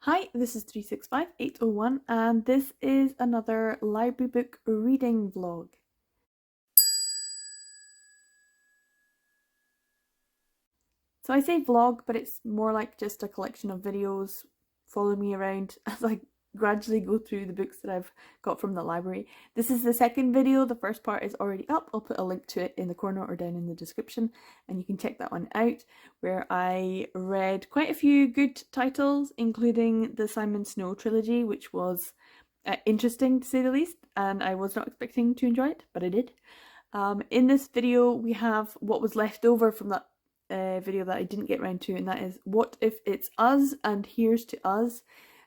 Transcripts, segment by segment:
Hi, this is 365801 and this is another library book reading vlog. So I say vlog, but it's more like just a collection of videos. Follow me around as I gradually go through the books that I've got from the library. This is the second video. The first part is already up. I'll put a link to it in the corner or down in the description and you can check that one out, where I read quite a few good titles, including the Simon Snow trilogy, which was interesting to say the least, and I was not expecting to enjoy it, but I did. In this video we have what was left over from that video that I didn't get round to, and that is What If It's Us and Here's to Us,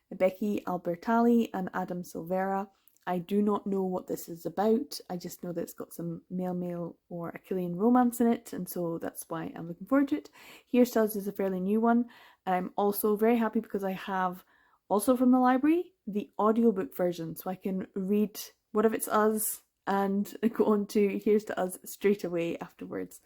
Becky Albertalli and Adam Silvera. I do not know what this is about. I just know that it's got some male or Achillean romance in it, and so that's why I'm looking forward to it. Here's to Us is a fairly new one. I'm also very happy because I have, also from the library, the audiobook version, so I can read What If It's Us and go on to Here's to Us straight away afterwards.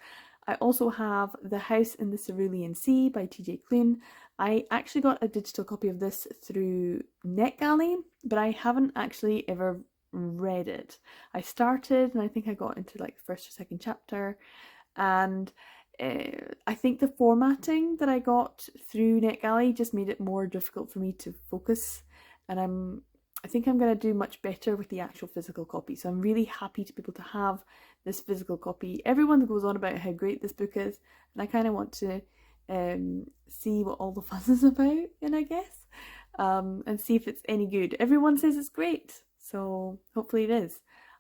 I also have The House in the Cerulean Sea by TJ Klune. I actually got a digital copy of this through NetGalley, but I haven't actually ever read it. I started and I think I got into like the first or second chapter, and I think the formatting that I got through NetGalley just made it more difficult for me to focus, and I think I'm going to do much better with the actual physical copy. So I'm really happy to be able to have this physical copy. Everyone goes on about how great this book is, and I kind of want to see what all the fuss is about, and I guess, and see if it's any good. Everyone says it's great, so hopefully it is.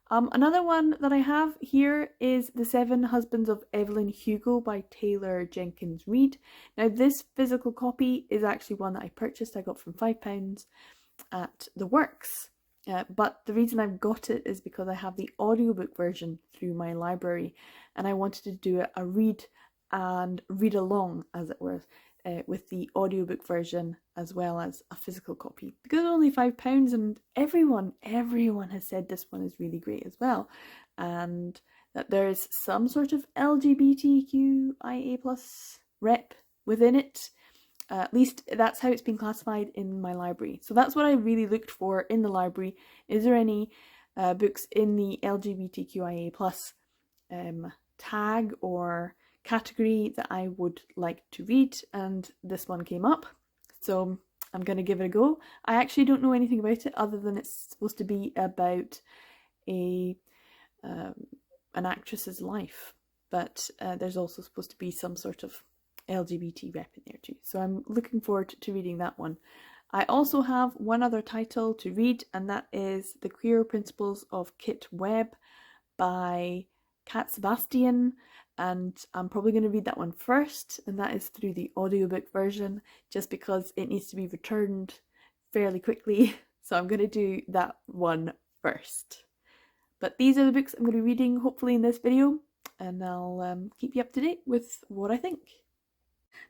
Another one that I have here is The Seven Husbands of Evelyn Hugo by Taylor Jenkins Reid. Now this physical copy is actually one that I purchased. I got from £5 at the Works, but the reason I've got it is because I have the audiobook version through my library, and I wanted to do a read and read along, as it were, with the audiobook version as well as a physical copy, because it's only £5, and everyone has said this one is really great as well, and that there's some sort of LGBTQIA plus rep within it. At least that's how it's been classified in my library. So that's what I really looked for in the library. Is there any books in the LGBTQIA plus tag or category that I would like to read? And this one came up. So I'm going to give it a go. I actually don't know anything about it other than it's supposed to be about an actress's life. But there's also supposed to be some sort of LGBT rep in there too. So I'm looking forward to reading that one. I also have one other title to read, and that is The Queer Principles of Kit Webb by Cat Sebastian, and I'm probably going to read that one first, and that is through the audiobook version, just because it needs to be returned fairly quickly. So I'm going to do that one first. But these are the books I'm going to be reading hopefully in this video, and I'll keep you up to date with what I think.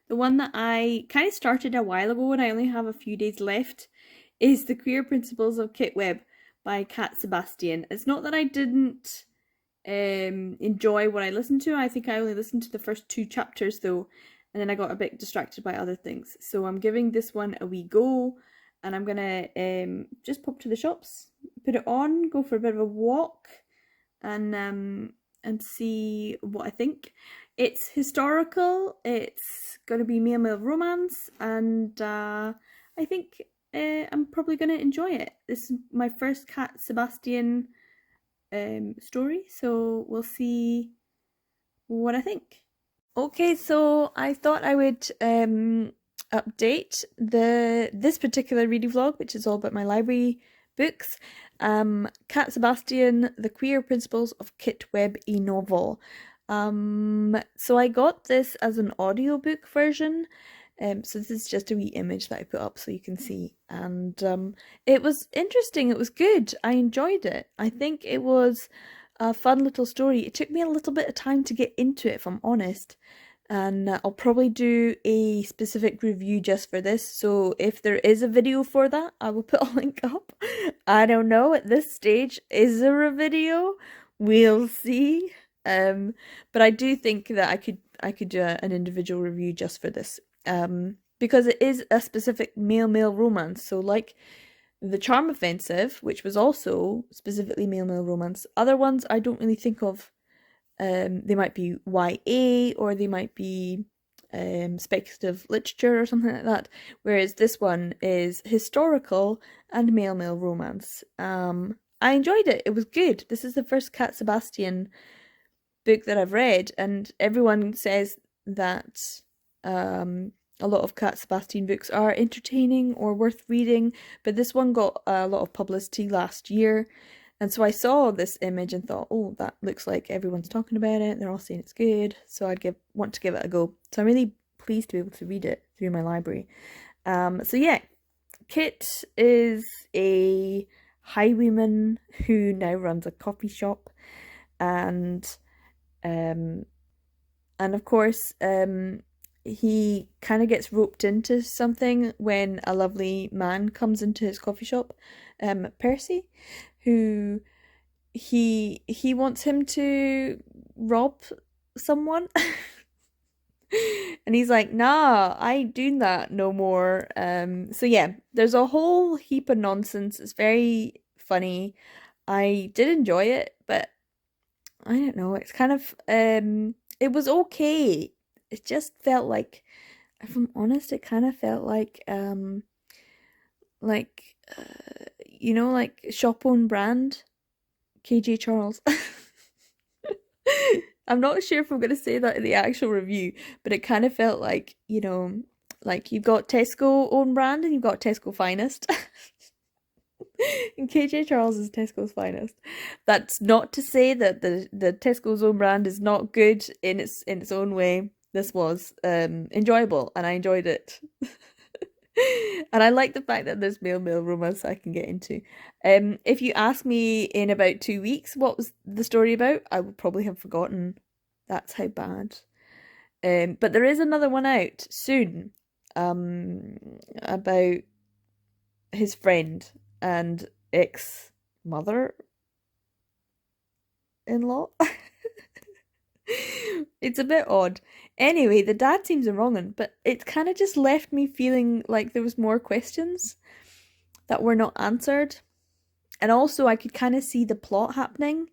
The one that I kind of started a while ago and I only have a few days left is The Queer Principles of Kit Webb by Cat Sebastian. It's not that I didn't enjoy what I listened to. I think I only listened to the first 2 chapters though, and then I got a bit distracted by other things. So I'm giving this one a wee go, and I'm gonna just pop to the shops, put it on, go for a bit of a walk, and see what I think. It's historical, it's going to be male romance, and I think I'm probably going to enjoy it. This is my first Cat Sebastian story, so we'll see what I think. Okay, so I thought I would update this particular reading vlog, which is all about my library books. Cat Sebastian, The Queer Principles of Kit Webb e-novel. So I got this as an audiobook version. So this is just a wee image that I put up so you can see. And it was interesting, it was good. I enjoyed it. I think it was a fun little story. It took me a little bit of time to get into it, if I'm honest. And I'll probably do a specific review just for this, so if there is a video for that, I will put a link up. I don't know at this stage, is there a video? We'll see. But I do think that I could do an individual review just for this. because it is a specific male-male romance. So like The Charm Offensive, which was also specifically male-male romance. Other ones I don't really think of. They might be YA, or they might be speculative literature or something like that. Whereas this one is historical and male-male romance. I enjoyed it. It was good. This is the first Cat Sebastian book that I've read, and everyone says that a lot of Cat Sebastian books are entertaining or worth reading, but this one got a lot of publicity last year. And so I saw this image and thought, oh, that looks like everyone's talking about it. They're all saying it's good. So I'd want to give it a go. So I'm really pleased to be able to read it through my library. So yeah, Kit is a highwayman who now runs a coffee shop. And of course, he kind of gets roped into something when a lovely man comes into his coffee shop, Percy, who he wants him to rob someone. And he's like, nah, I ain't doing that no more. So yeah, there's a whole heap of nonsense. It's very funny. I did enjoy it, but I don't know, it's kind of it was okay. It just felt like, if I'm honest, it kind of felt like you know, like shop own brand KJ Charles. I'm not sure if I'm gonna say that in the actual review, but it kind of felt like, you know, like you've got Tesco own brand and you've got Tesco Finest. And KJ Charles is Tesco's Finest. That's not to say that the Tesco's own brand is not good in its own way. This was enjoyable, and I enjoyed it. And I like the fact that there's male-male romance I can get into. If you ask me in about 2 weeks what was the story about, I would probably have forgotten. That's how bad. But there is another one out soon, about his friend and ex-mother-in-law. It's a bit odd. Anyway, the dad seems a wrong one, but it kind of just left me feeling like there was more questions that were not answered. And also I could kind of see the plot happening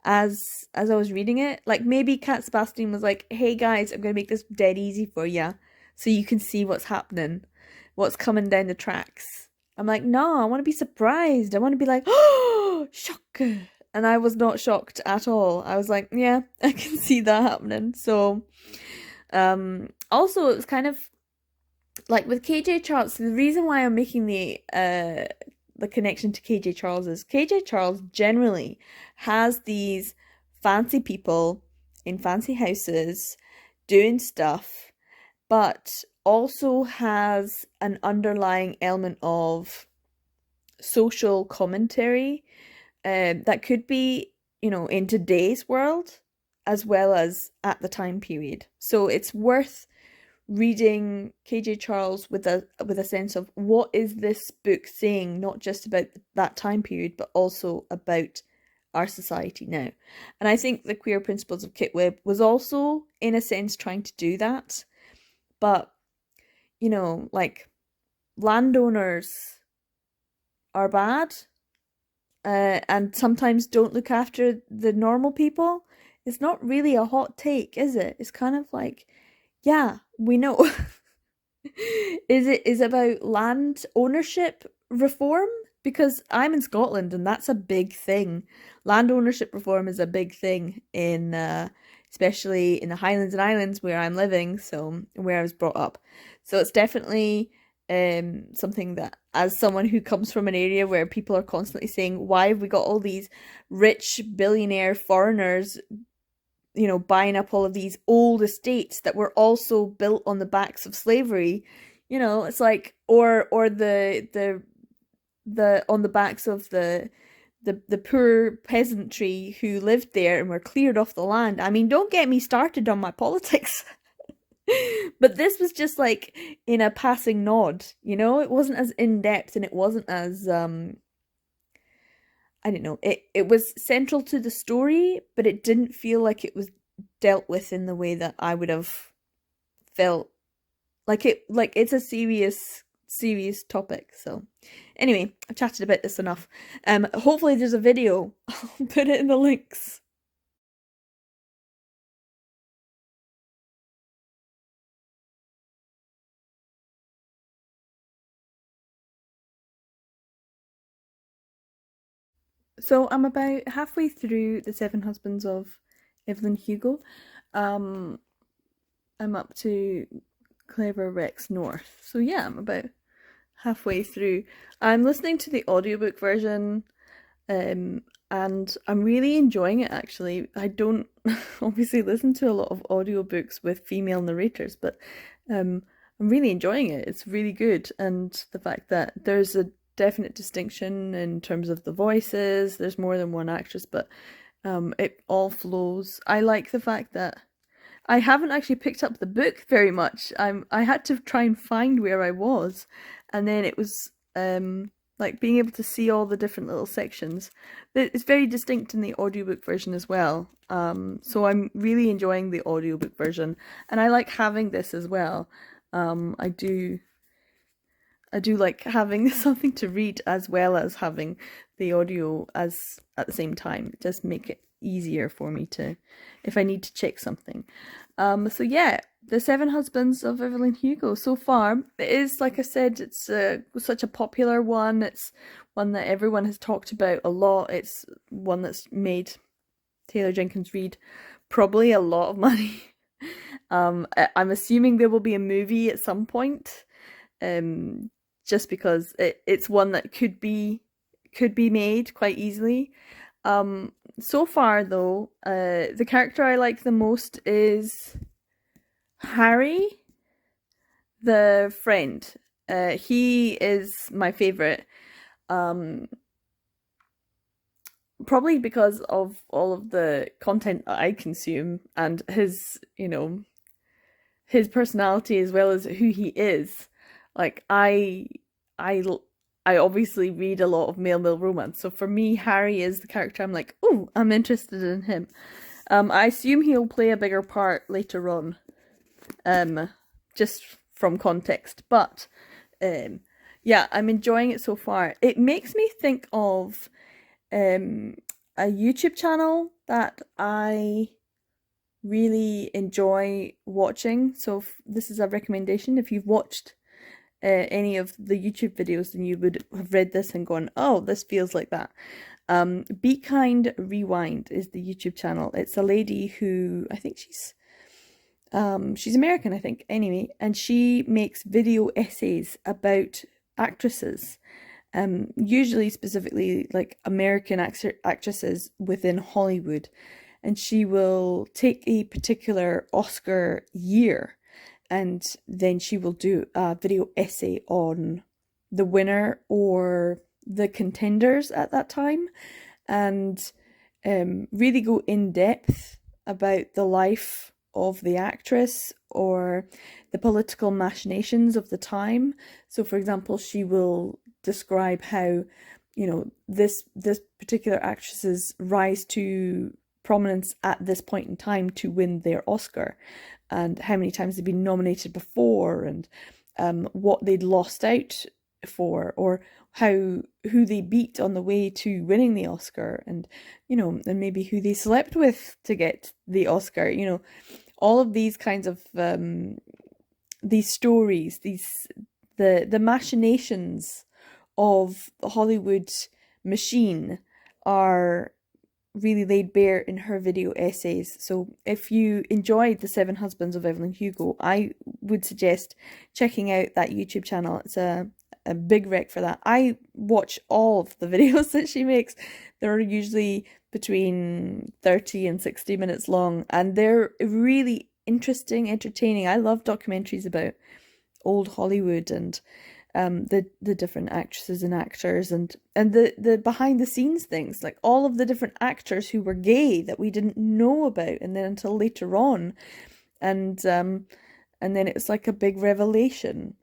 as I was reading it. Like maybe Cat Sebastian was like, hey guys, I'm going to make this dead easy for you so you can see what's happening, what's coming down the tracks. I'm like, no, I want to be surprised. I want to be like, oh, shocker. And I was not shocked at all. I was like, yeah, I can see that happening. So, also it's kind of like with KJ Charles, the reason why I'm making the connection to KJ Charles is KJ Charles generally has these fancy people in fancy houses doing stuff, but also has an underlying element of social commentary that could be, you know, in today's world as well as at the time period. So it's worth reading KJ Charles with a sense of what is this book saying, not just about that time period, but also about our society now. And I think The Queer Principles of Kitweb was also, in a sense, trying to do that. But, you know, like, landowners are bad, and sometimes don't look after the normal people. It's not really a hot take, is it? It's kind of like, yeah, we know. Is it about land ownership reform? Because I'm in Scotland and that's a big thing. Land ownership reform is a big thing in especially in the Highlands and Islands where I'm living, so where I was brought up. So it's definitely something that, as someone who comes from an area where people are constantly saying, why have we got all these rich billionaire foreigners, you know, buying up all of these old estates that were also built on the backs of slavery? You know, it's like, or the on the backs of the poor peasantry who lived there and were cleared off the land. I mean, don't get me started on my politics. But this was just like in a passing nod, you know? It wasn't as in-depth, and it wasn't as I don't know, it was central to the story, but it didn't feel like it was dealt with in the way that I would have felt Like it's a serious topic. So anyway, I've chatted about this enough. Hopefully there's a video. I'll put it in the links. So I'm about halfway through The Seven Husbands of Evelyn Hugo. Um, I'm up to Clever Rex North. So yeah, I'm about halfway through. I'm listening to the audiobook version, and I'm really enjoying it actually. I don't obviously listen to a lot of audiobooks with female narrators, but I'm really enjoying it. It's really good, and the fact that there's a definite distinction in terms of the voices. There's more than one actress, but it all flows. I like the fact that I haven't actually picked up the book very much. I had to try and find where I was, and then it was like being able to see all the different little sections. It's very distinct in the audiobook version as well. So I'm really enjoying the audiobook version, and I like having this as well. I do like having something to read as well as having the audio as at the same time. It does make it easier for me to, if I need to check something. So yeah, The Seven Husbands of Evelyn Hugo. So far, it is, like I said, it's such a popular one. It's one that everyone has talked about a lot. It's one that's made Taylor Jenkins Reid probably a lot of money. I'm assuming there will be a movie at some point. Just because it's one that could be made quite easily. So far though, the character I like the most is Harry, the friend. He is my favorite. Probably because of all of the content that I consume and his, his personality as well as who he is. Like I obviously read a lot of male romance, so for me, Harry is the character I'm like, oh, I'm interested in him. I assume he'll play a bigger part later on, just from context. But yeah, I'm enjoying it so far. It makes me think of a YouTube channel that I really enjoy watching. So this is a recommendation. If you've watched any of the YouTube videos, then you would have read this and gone, oh, this feels like that. Be Kind Rewind is the YouTube channel. It's a lady who, I think she's American, I think, anyway, and she makes video essays about actresses, usually specifically like American actresses within Hollywood, and she will take a particular Oscar year and then she will do a video essay on the winner or the contenders at that time, and really go in depth about the life of the actress or the political machinations of the time. So for example, she will describe how, this particular actress's rise to prominence at this point in time to win their Oscar, and how many times they've been nominated before, and what they'd lost out for, or who they beat on the way to winning the Oscar, and and maybe who they slept with to get the Oscar. All of these kinds of these stories, the machinations of the Hollywood machine are really laid bare in her video essays. So if you enjoyed The Seven Husbands of Evelyn Hugo, I would suggest checking out that YouTube channel. It's a big rec for that. I watch all of the videos that she makes. They're usually between 30 and 60 minutes long, and they're really interesting, entertaining. I love documentaries about old Hollywood and the different actresses and actors, and the behind the scenes things, like all of the different actors who were gay that we didn't know about, and then until later on, and then it was like a big revelation.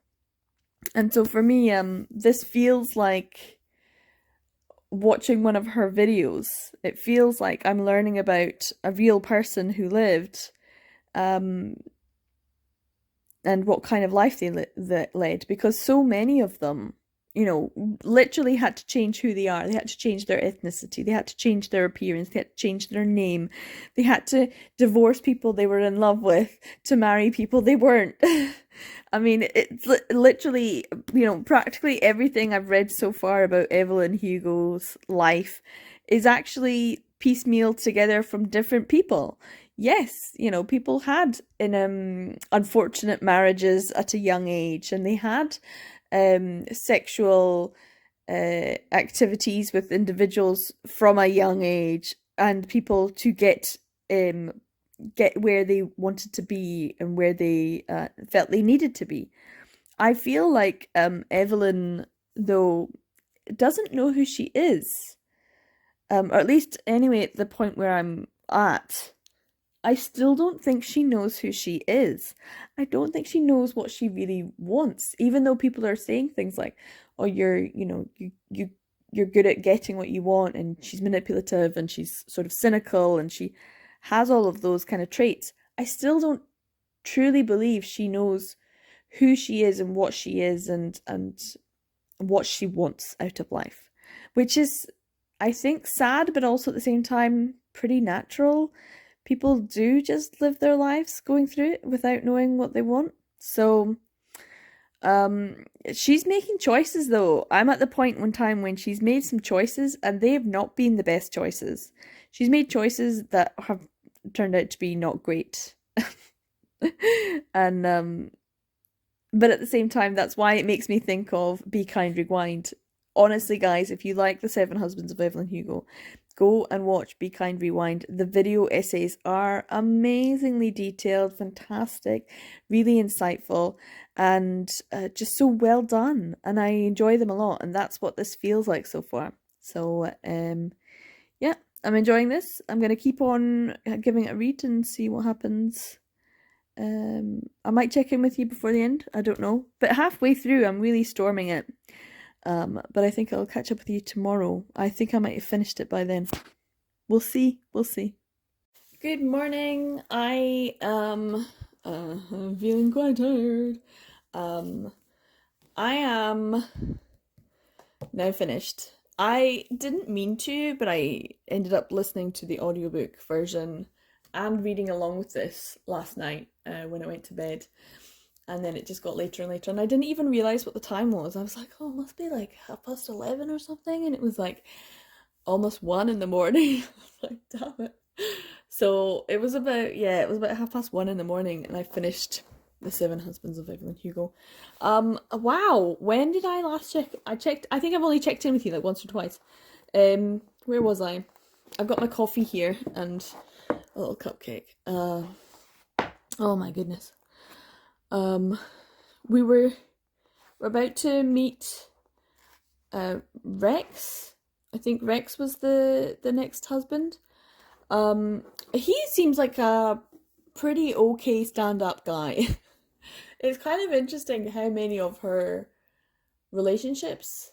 And so for me, this feels like watching one of her videos. It feels like I'm learning about a real person who lived, what kind of life they led, because so many of them, literally had to change who they are. They had to change their ethnicity. They had to change their appearance. They had to change their name. They had to divorce people they were in love with to marry people they weren't. I mean, it's literally, practically everything I've read so far about Evelyn Hugo's life is actually piecemealed together from different people. Yes, people had in unfortunate marriages at a young age, and they had sexual activities with individuals from a young age, and people to get where they wanted to be and where they felt they needed to be. I feel like Evelyn, though, doesn't know who she is, or at least anyway at the point where I'm at. I still don't think she knows who she is. I don't think she knows what she really wants, even though people are saying things like, "Oh, you're good at getting what you want," and she's manipulative and she's sort of cynical and she has all of those kind of traits. I still don't truly believe she knows who she is and what she is and what she wants out of life, which is, I think, sad, but also at the same time pretty natural. People do just live their lives going through it without knowing what they want. So she's making choices, though. I'm at the point in time when she's made some choices and they have not been the best choices. She's made choices that have turned out to be not great. And but at the same time, that's why it makes me think of Be Kind, Rewind. Honestly, guys, if you like The Seven Husbands of Evelyn Hugo, go and watch Be Kind, Rewind. The video essays are amazingly detailed, fantastic, really insightful, and just so well done. And I enjoy them a lot, and that's what this feels like so far. So, yeah, I'm enjoying this. I'm going to keep on giving it a read and see what happens. I might check in with you before the end, I don't know. But halfway through, I'm really storming it. But I think I'll catch up with you tomorrow. I think I might have finished it by then. We'll see. We'll see. Good morning. I am feeling quite tired. I am now finished. I didn't mean to, but I ended up listening to the audiobook version and reading along with this last night when I went to bed. And then it just got later and later, and I didn't even realise what the time was. I was like, oh, it must be like 11:30 or something, and it was like almost 1 in the morning. I was like, damn it. So it was about 1:30 in the morning, and I finished The Seven Husbands of Evelyn Hugo. Wow, when did I last check? I think I've only checked in with you like once or twice. Where was I? I've got my coffee here and a little cupcake. Oh my goodness. We're about to meet Rex. I think Rex was the next husband. He seems like a pretty okay stand-up guy. It's kind of interesting how many of her relationships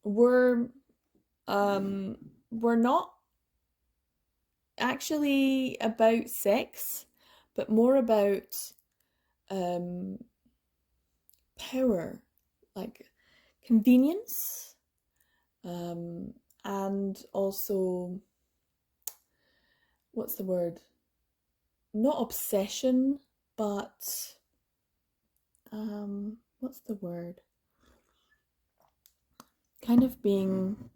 were not actually about sex, but more about power, like convenience, and also, what's the word? Not obsession, but what's the word? Kind of being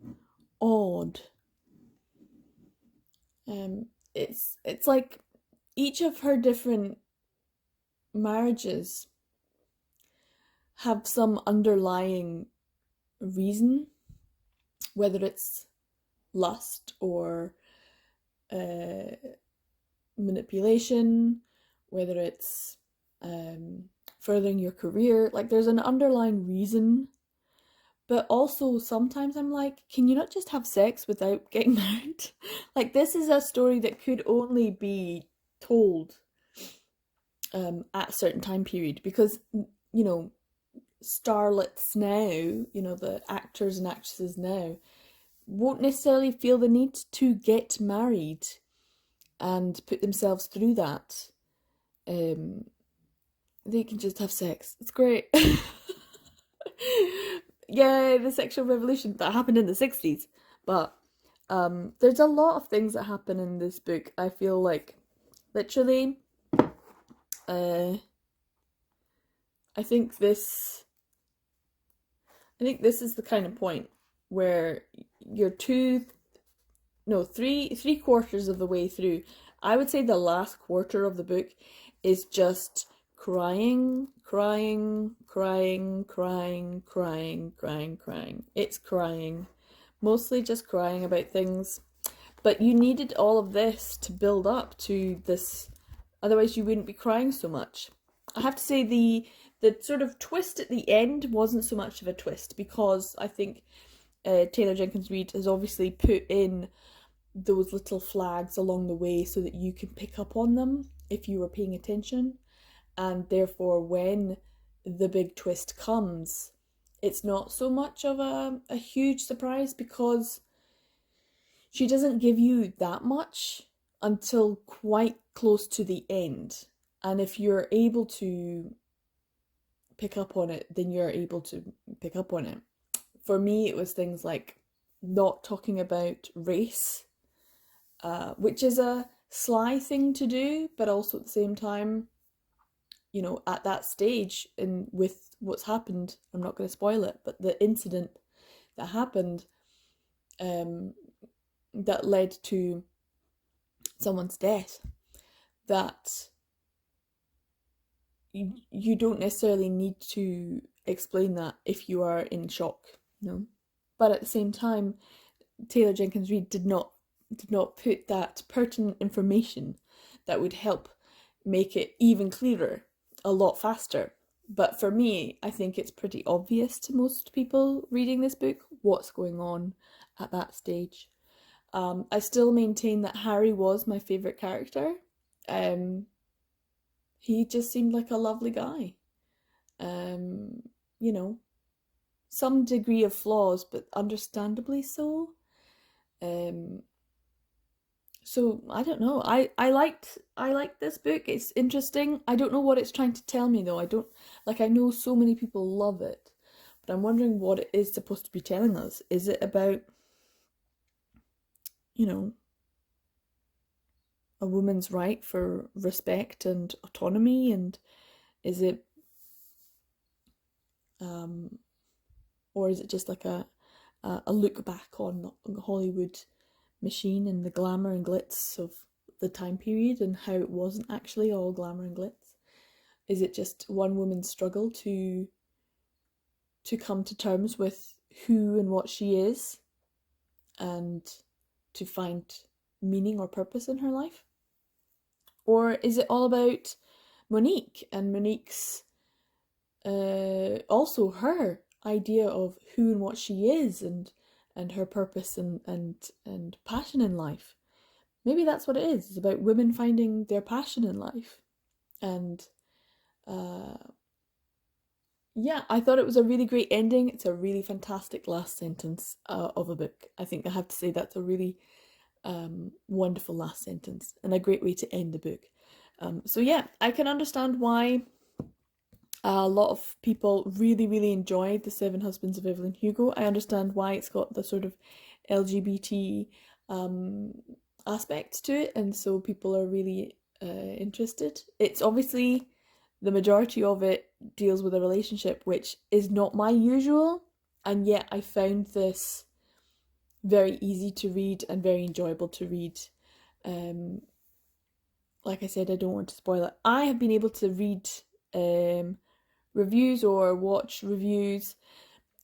odd. It's like each of her different marriages have some underlying reason, whether it's lust or manipulation, whether it's furthering your career. Like, there's an underlying reason. But also sometimes I'm like, can you not just have sex without getting married? Like, this is a story that could only be told at a certain time period, because starlets now, the actors and actresses now, won't necessarily feel the need to get married and put themselves through that. they can just have sex. It's great. Yeah, the sexual revolution that happened in the 60s. But there's a lot of things that happen in this book. I feel like literally I think this is the kind of point where you're three quarters of the way through. I would say the last quarter of the book is just crying. It's crying. Mostly just crying about things. But you needed all of this to build up to this, otherwise you wouldn't be crying so much. I have to say the sort of twist at the end wasn't so much of a twist, because I think Taylor Jenkins Reid has obviously put in those little flags along the way so that you can pick up on them if you were paying attention, and therefore when the big twist comes, it's not so much of a huge surprise, because she doesn't give you that much until quite close to the end. And if you're able to pick up on it, then you're able to pick up on it. For me, it was things like not talking about race, which is a sly thing to do, but also at the same time, you know, at that stage and with what's happened, I'm not going to spoil it, but the incident that happened that led to someone's death, that you don't necessarily need to explain that if you are in shock, you know. But at the same time, Taylor Jenkins Reid did not put that pertinent information that would help make it even clearer a lot faster. But for me, I think it's pretty obvious to most people reading this book what's going on at that stage. I still maintain that Harry was my favourite character. He just seemed like a lovely guy. You know, some degree of flaws, but understandably so. So I don't know. I liked this book. It's interesting. I don't know what it's trying to tell me though. I know so many people love it, but I'm wondering what it is supposed to be telling us. Is it about, you know, a woman's right for respect and autonomy, and is it or is it just like a look back on the Hollywood machine and the glamour and glitz of the time period and how it wasn't actually all glamour and glitz? Is it just one woman's struggle to come to terms with who and what she is and to find meaning or purpose in her life? Or is it all about Monique and Monique's also her idea of who and what she is and her purpose and passion in life? Maybe that's what it is. It's about women finding their passion in life. And yeah, I thought it was a really great ending. It's a really fantastic last sentence of a book. I think I have to say that's a really wonderful last sentence and a great way to end the book. So yeah, I can understand why a lot of people really, really enjoyed The Seven Husbands of Evelyn Hugo. I understand why it's got the sort of LGBT aspect to it, and so people are really interested. It's obviously, the majority of it deals with a relationship, which is not my usual, and yet I found this very easy to read and very enjoyable to read. Like I said, I don't want to spoil it. I have been able to read reviews or watch reviews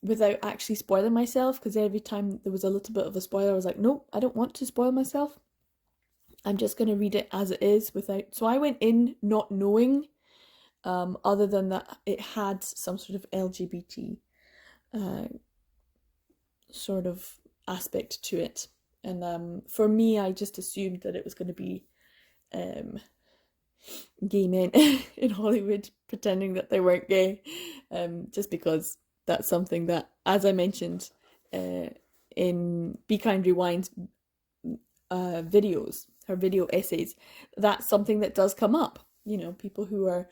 without actually spoiling myself, because every time there was a little bit of a spoiler, I was like, nope, I don't want to spoil myself. I'm just going to read it as it is without. So I went in not knowing, other than that it had some sort of LGBT sort of aspect to it. And for me, I just assumed that it was going to be gay men in Hollywood pretending that they weren't gay, just because that's something that, as I mentioned in Be Kind Rewind's videos, her video essays, that's something that does come up. you know, people who are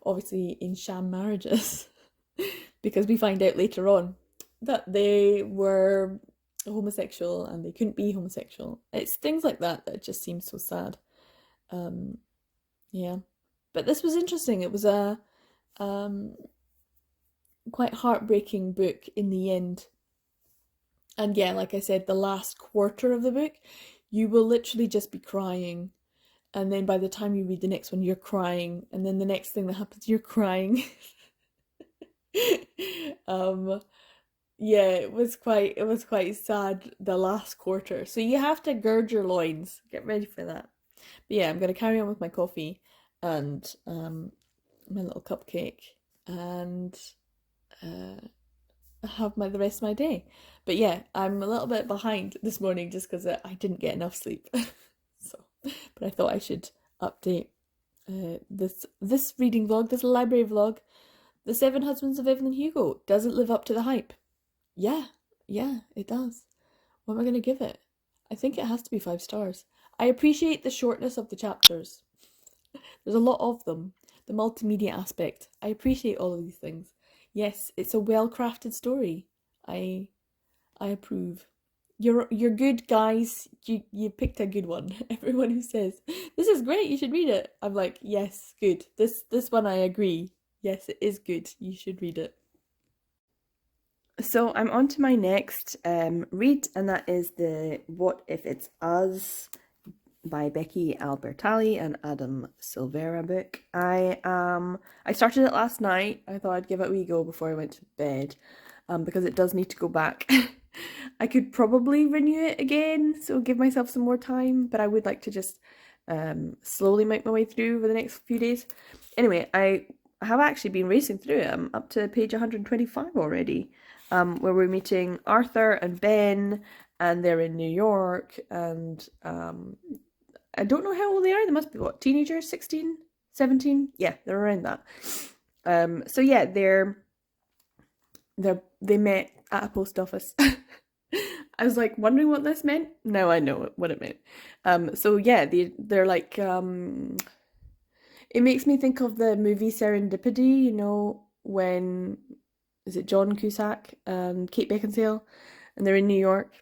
obviously in sham marriages, because we find out later on that they were homosexual and they couldn't be homosexual. It's things like that that just seems so sad. Yeah, but this was interesting. It was a quite heartbreaking book in the end. And yeah, like I said, the last quarter of the book, you will literally just be crying. And then by the time you read the next one, you're crying. And then the next thing that happens, you're crying. Yeah, it was quite sad, the last quarter. So you have to gird your loins. Get ready for that. But yeah, I'm gonna carry on with my coffee and my little cupcake and have the rest of my day. But yeah, I'm a little bit behind this morning just because I didn't get enough sleep. So, but I thought I should update this reading vlog, this library vlog. The Seven Husbands of Evelyn Hugo doesn't live up to the hype. Yeah, it does. What am I gonna give it? I think it has to be 5 stars. I appreciate the shortness of the chapters. There's a lot of them. The multimedia aspect. I appreciate all of these things. Yes, it's a well-crafted story. I approve. You're good, guys. You picked a good one. Everyone who says this is great, you should read it, I'm like, yes, good. This one I agree. Yes, it is good. You should read it. So I'm on to my next read, and that is the What If It's Us by Becky Albertalli and Adam Silvera book. I started it last night. I thought I'd give it a wee go before I went to bed, because it does need to go back. I could probably renew it again, so give myself some more time, but I would like to just slowly make my way through over the next few days. Anyway, I have actually been racing through it. I'm up to page 125 already, where we're meeting Arthur and Ben, and they're in New York, and I don't know how old they are. They must be, what, teenagers? 16? 17? Yeah, they're around that. So yeah, they met at a post office. I was like wondering what this meant. Now I know what it meant. So yeah, they're like, it makes me think of the movie Serendipity, you know, when, is it John Cusack and Kate Beckinsale, and they're in New York,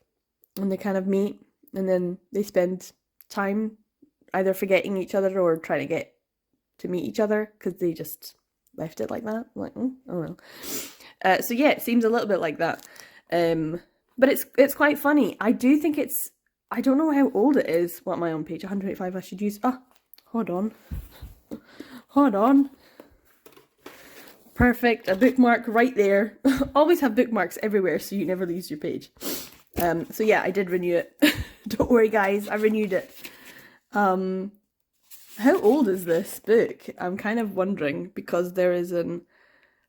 and they kind of meet, and then they spend time either forgetting each other or trying to get to meet each other because they just left it like that. I'm like, oh well. So yeah, it seems a little bit like that. But it's quite funny. I do think it's, I don't know how old it is. What am I on, page 185? I should use, hold on. Perfect, a bookmark right there. Always have bookmarks everywhere so you never lose your page. So yeah, I did renew it. Don't worry guys, I renewed it. How old is this book? I'm kind of wondering, because there is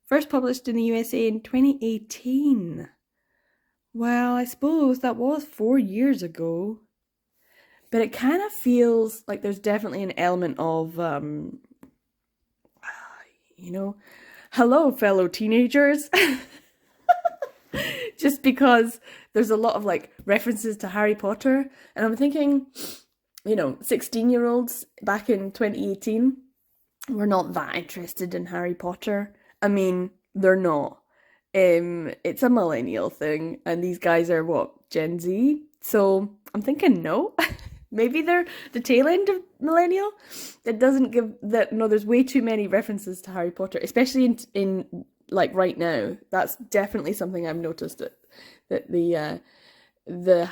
first published in the USA in 2018. Well, I suppose that was 4 years ago. But it kind of feels like there's definitely an element of, you know, hello, fellow teenagers. Just because there's a lot of like references to Harry Potter. And I'm thinking, you know, 16-year-olds back in 2018 were not that interested in Harry Potter. I mean, they're not. It's a millennial thing, and these guys are what, Gen Z? So I'm thinking no. Maybe they're the tail end of millennial. It doesn't give that. No, there's way too many references to Harry Potter, especially in like right now. That's definitely something I've noticed, that the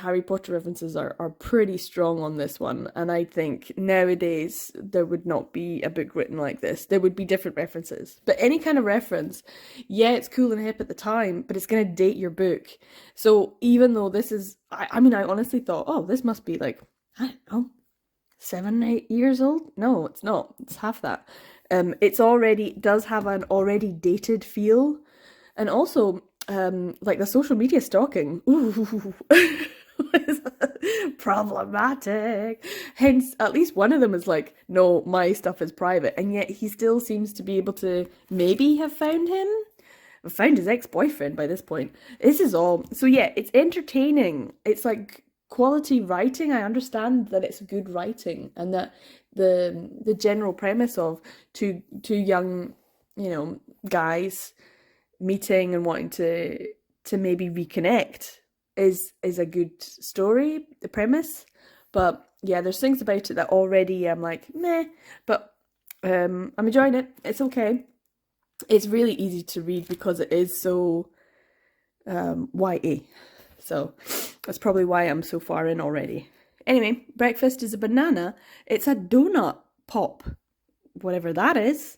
Harry Potter references are pretty strong on this one. And I think nowadays there would not be a book written like this. There would be different references. But any kind of reference, yeah, it's cool and hip at the time, but it's going to date your book. So even though this is, I mean, I honestly thought, oh, this must be like, I don't know, 7, 8 years old? No, it's not. It's half that. It's already, does have an already dated feel. And also, like the social media stalking, ooh, problematic. Hence, at least one of them is like, no, my stuff is private, and yet he still seems to be able to maybe have found his ex-boyfriend by this point. This is all, so yeah, it's entertaining. It's like quality writing. I understand that it's good writing and that the general premise of two young, you know, guys meeting and wanting to maybe reconnect is a good story, the premise. But yeah, there's things about it that already I'm like, meh, but I'm enjoying it. It's okay. It's really easy to read because it is so YA. So that's probably why I'm so far in already. Anyway, breakfast is a banana. It's a donut pop, whatever that is,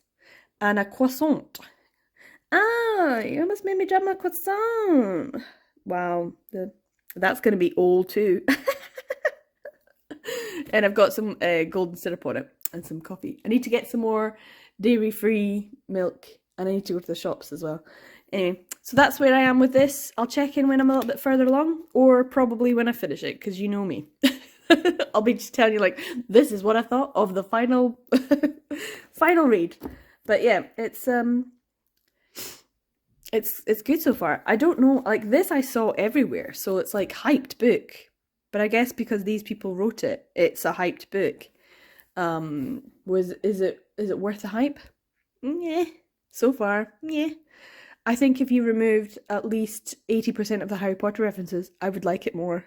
and a croissant. Ah, you almost made me drop my croissant. Wow, that's going to be old too. And I've got some golden syrup on it and some coffee. I need to get some more dairy-free milk, and I need to go to the shops as well. Anyway, so that's where I am with this. I'll check in when I'm a little bit further along, or probably when I finish it, because you know me. I'll be just telling you, like, this is what I thought of the final final read. But yeah, it's good so far. I don't know, like, this I saw everywhere, so it's like hyped book. But I guess because these people wrote it, it's a hyped book. Is it worth the hype? Yeah. So far, yeah. I think if you removed at least 80% of the Harry Potter references, I would like it more.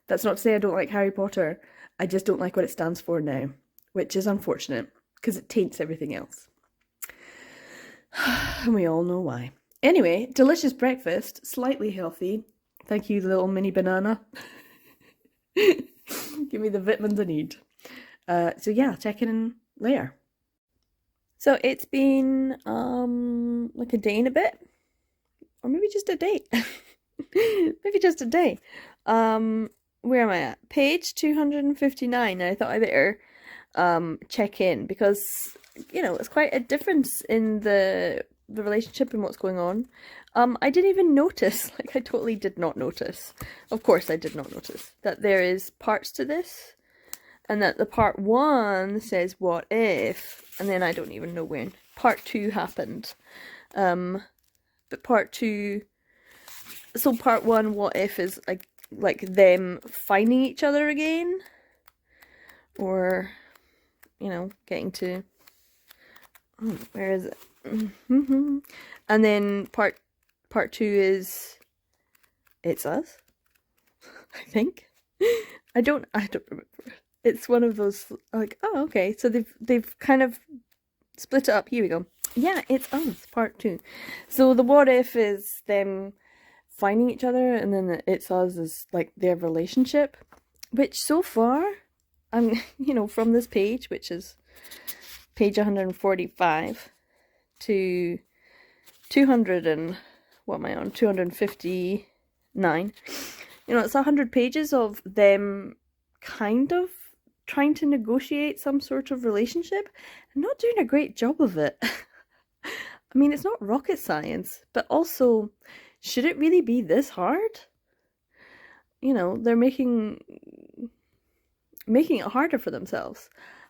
That's not to say I don't like Harry Potter. I just don't like what it stands for now, which is unfortunate because it taints everything else. And we all know why. Anyway, delicious breakfast, slightly healthy. Thank you, little mini banana. Give me the vitamins I need. So yeah, check in later. So it's been like a day and a bit, or maybe just a day. Maybe just a day. Where am I at? Page 259. And I thought I better check in because, you know, it's quite a difference in the relationship and what's going on. I didn't even notice, like I totally did not notice. Of course I did not notice that there is parts to this, and that the part 1 says what if, and then I don't even know when part 2 happened. But part 2, so part 1, what if, is like them finding each other again, or, you know, getting to, where is it? And then part 2 is It's Us, I think. I don't remember. It's one of those, like, oh, okay, so they've kind of split it up. Here we go. Yeah, It's Us, part 2. So the what if is them finding each other, and then the It's Us is like their relationship, which so far, you know, from this page, which is page 145 to 200 and, what am I on, 259, you know, it's 100 pages of them kind of trying to negotiate some sort of relationship and not doing a great job of it. I mean, it's not rocket science, but also, should it really be this hard? You know, they're making it harder for themselves,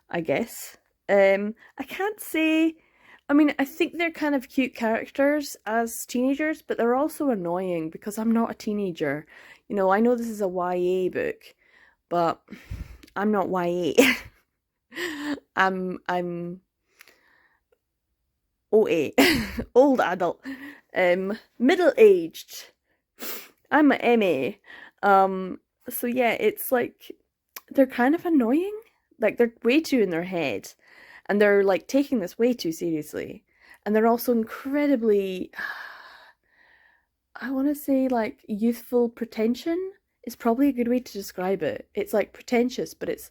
I guess. I can't say, I mean, I think they're kind of cute characters as teenagers, but they're also annoying because I'm not a teenager. You know, I know this is a YA book, but I'm not YA. I'm OA, old adult, middle-aged. I'm a MA. So yeah, it's like, they're kind of annoying. Like, they're way too in their head, and they're like taking this way too seriously, and they're also incredibly, I want to say, like, youthful pretension is probably a good way to describe it. It's like pretentious, but it's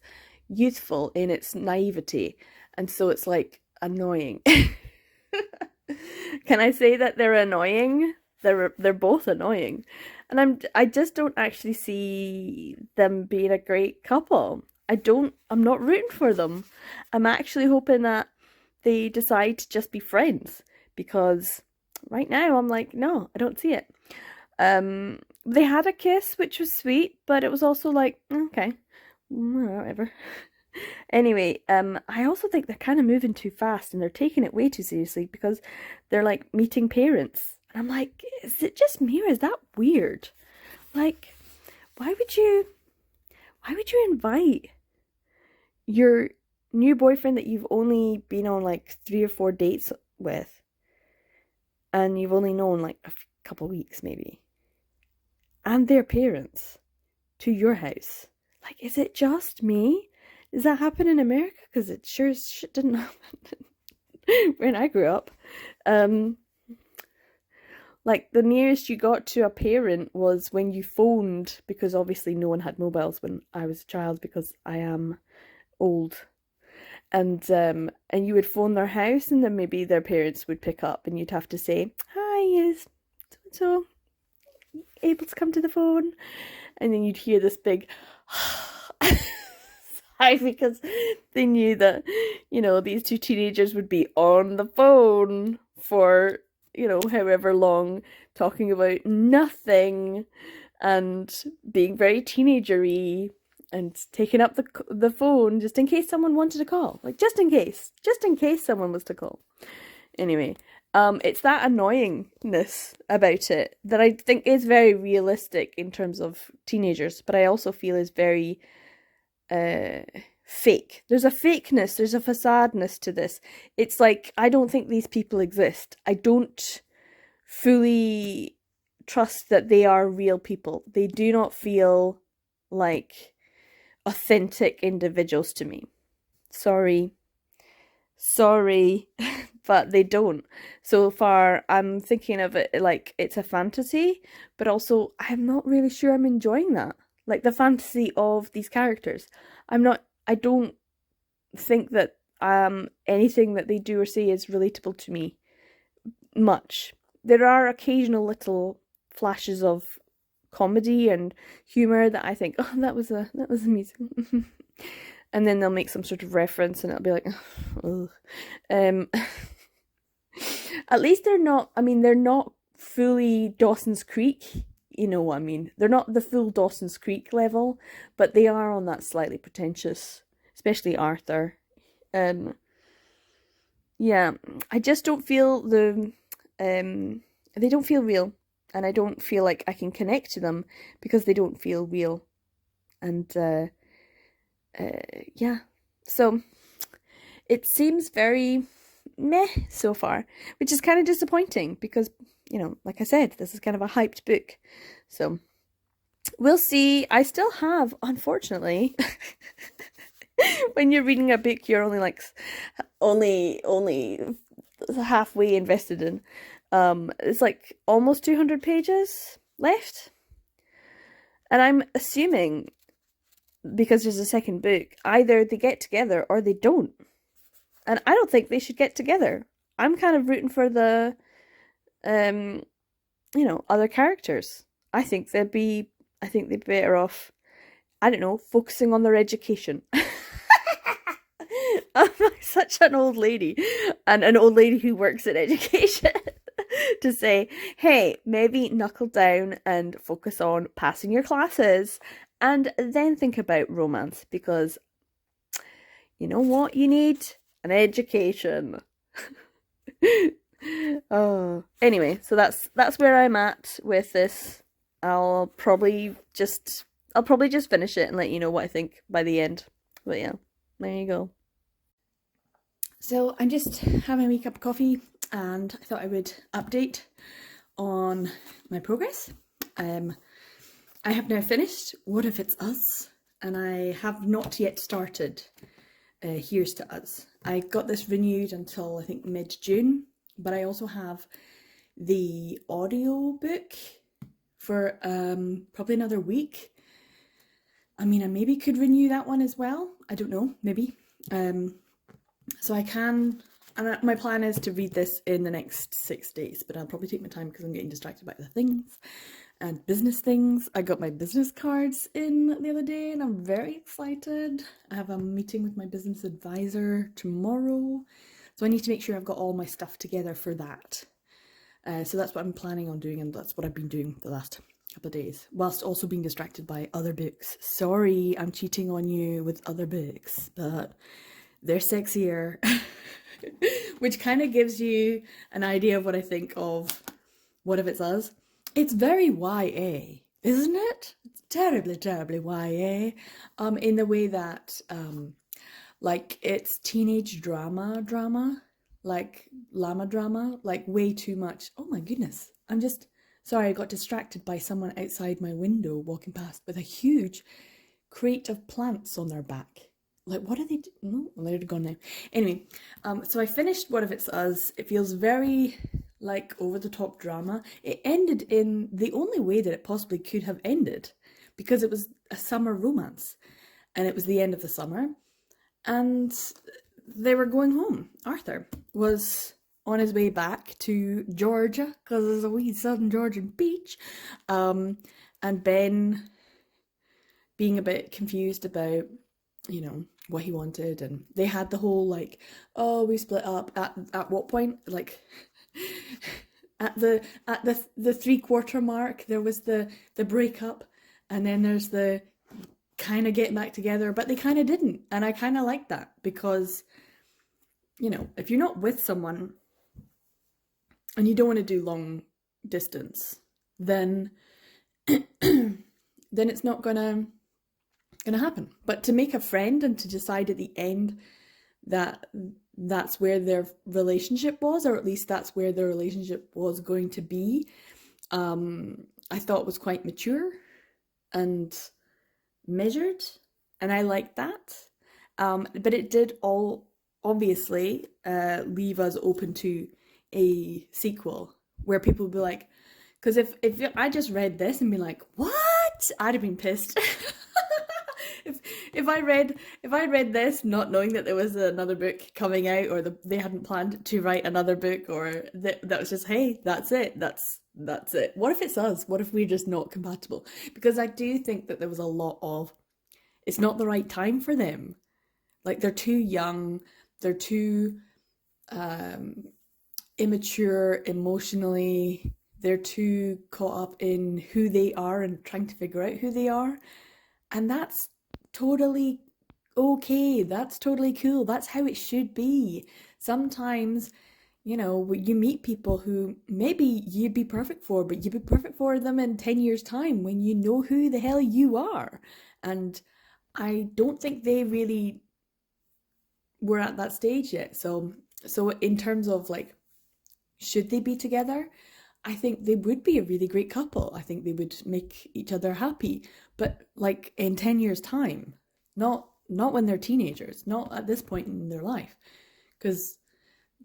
youthful in its naivety, and so it's like annoying. Can I say that they're annoying? They're both annoying, and I just don't actually see them being a great couple. I'm not rooting for them. I'm actually hoping that they decide to just be friends, because right now I'm like, no, I don't see it. They had a kiss, which was sweet, but it was also like, okay, whatever. Anyway, I also think they're kind of moving too fast, and they're taking it way too seriously, because they're like meeting parents. And I'm like, is it just me, or is that weird? Like, why would you invite your new boyfriend that you've only been on like 3 or 4 dates with, and you've only known like a couple weeks maybe, and their parents to your house. Like, is it just me? Does that happen in America? Because it sure as shit didn't happen when I grew up. Like, the nearest you got to a parent was when you phoned, because obviously no one had mobiles when I was a child because I am old. And you would phone their house, and then maybe their parents would pick up, and you'd have to say, "Hi, is so able to come to the phone?" And then you'd hear this big sigh because they knew that, you know, these two teenagers would be on the phone for, you know, however long, talking about nothing and being very teenagery and taking up the phone just in case someone wanted to call. Like, just in case someone was to call. Anyway, it's that annoyingness about it that I think is very realistic in terms of teenagers, but I also feel is very fake. There's a fakeness, there's a facadeness to this. It's like, I don't think these people exist. I don't fully trust that they are real people. They do not feel like authentic individuals to me. Sorry, but they don't. So far, I'm thinking of it like it's a fantasy, but also I'm not really sure I'm enjoying that. Like, the fantasy of these characters. I don't think that anything that they do or say is relatable to me much. There are occasional little flashes of comedy and humor that I think, oh, that was amusing. And then they'll make some sort of reference and it'll be like, ugh. At least they're not fully Dawson's Creek, you know what I mean. They're not the full Dawson's Creek level, but they are on that slightly pretentious, especially Arthur. Yeah, I just don't feel they don't feel real, and I don't feel like I can connect to them because they don't feel real. And yeah, so it seems very meh so far, which is kind of disappointing because, you know, like I said, this is kind of a hyped book. So we'll see. I still have, unfortunately, when you're reading a book you're only like only halfway invested in, it's like almost 200 pages left. And I'm assuming, because there's a second book, either they get together or they don't. And I don't think they should get together. I'm kind of rooting for the, you know, other characters. I think they'd be better off, I don't know, focusing on their education. I'm like such an old lady, and an old lady who works in education, to say, hey, maybe knuckle down and focus on passing your classes and then think about romance, because you know what you need? An education. Oh, anyway, so that's where I'm at with this. I'll probably just finish it and let you know what I think by the end. But yeah, there you go. So I'm just having a wee cup of coffee, and I thought I would update on my progress. I have now finished What If It's Us, and I have not yet started Here's to Us. I got this renewed until I think mid-June, but I also have the audio book for probably another week. I mean, I maybe could renew that one as well. I don't know, maybe. So I can, and my plan is to read this in the next 6 days, but I'll probably take my time because I'm getting distracted by other things and business things. I got my business cards in the other day and I'm very excited. I have a meeting with my business advisor tomorrow, so I need to make sure I've got all my stuff together for that. So that's what I'm planning on doing, and that's what I've been doing the last couple of days, whilst also being distracted by other books. Sorry, I'm cheating on you with other books, but they're sexier. Which kind of gives you an idea of what I think of What If It's Us. It's very YA, isn't it? It's terribly, terribly YA. In the way that Like it's teenage drama, like llama drama, like way too much. Oh my goodness. I'm just sorry, I got distracted by someone outside my window walking past with a huge crate of plants on their back. Like, what are they no, well, they're gone now. Anyway, so I finished What If It's Us. It feels very like over the top drama. It ended in the only way that it possibly could have ended, because it was a summer romance and it was the end of the summer and they were going home. Arthur was on his way back to Georgia because there's a wee southern Georgian beach, and Ben being a bit confused about, you know, what he wanted, and they had the whole like, oh, we split up at what point, like at the 3/4 mark there was the breakup, and then there's the kind of getting back together, but they kind of didn't, and I kind of like that, because, you know, if you're not with someone and you don't want to do long distance, then then it's not gonna happen. But to make a friend and to decide at the end that that's where their relationship was, or at least that's where their relationship was going to be, I thought was quite mature and measured, and I liked that. But it did all obviously leave us open to a sequel where people would be like, because if I just read this and be like, what? I'd have been pissed. if I read this not knowing that there was another book coming out, or they hadn't planned to write another book, or that was just, hey, that's it, that's it. What if it's us? What if we're just not compatible? Because I do think that there was a lot of, it's not the right time for them. Like, they're too young, they're too immature emotionally, they're too caught up in who they are and trying to figure out who they are. And that's totally okay. That's totally cool. That's how it should be. Sometimes, you know, you meet people who maybe you'd be perfect for, but you'd be perfect for them in 10 years' time when you know who the hell you are. And I don't think they really were at that stage yet. So in terms of like, should they be together? I think they would be a really great couple. I think they would make each other happy, but like in 10 years' time, not when they're teenagers, not at this point in their life, because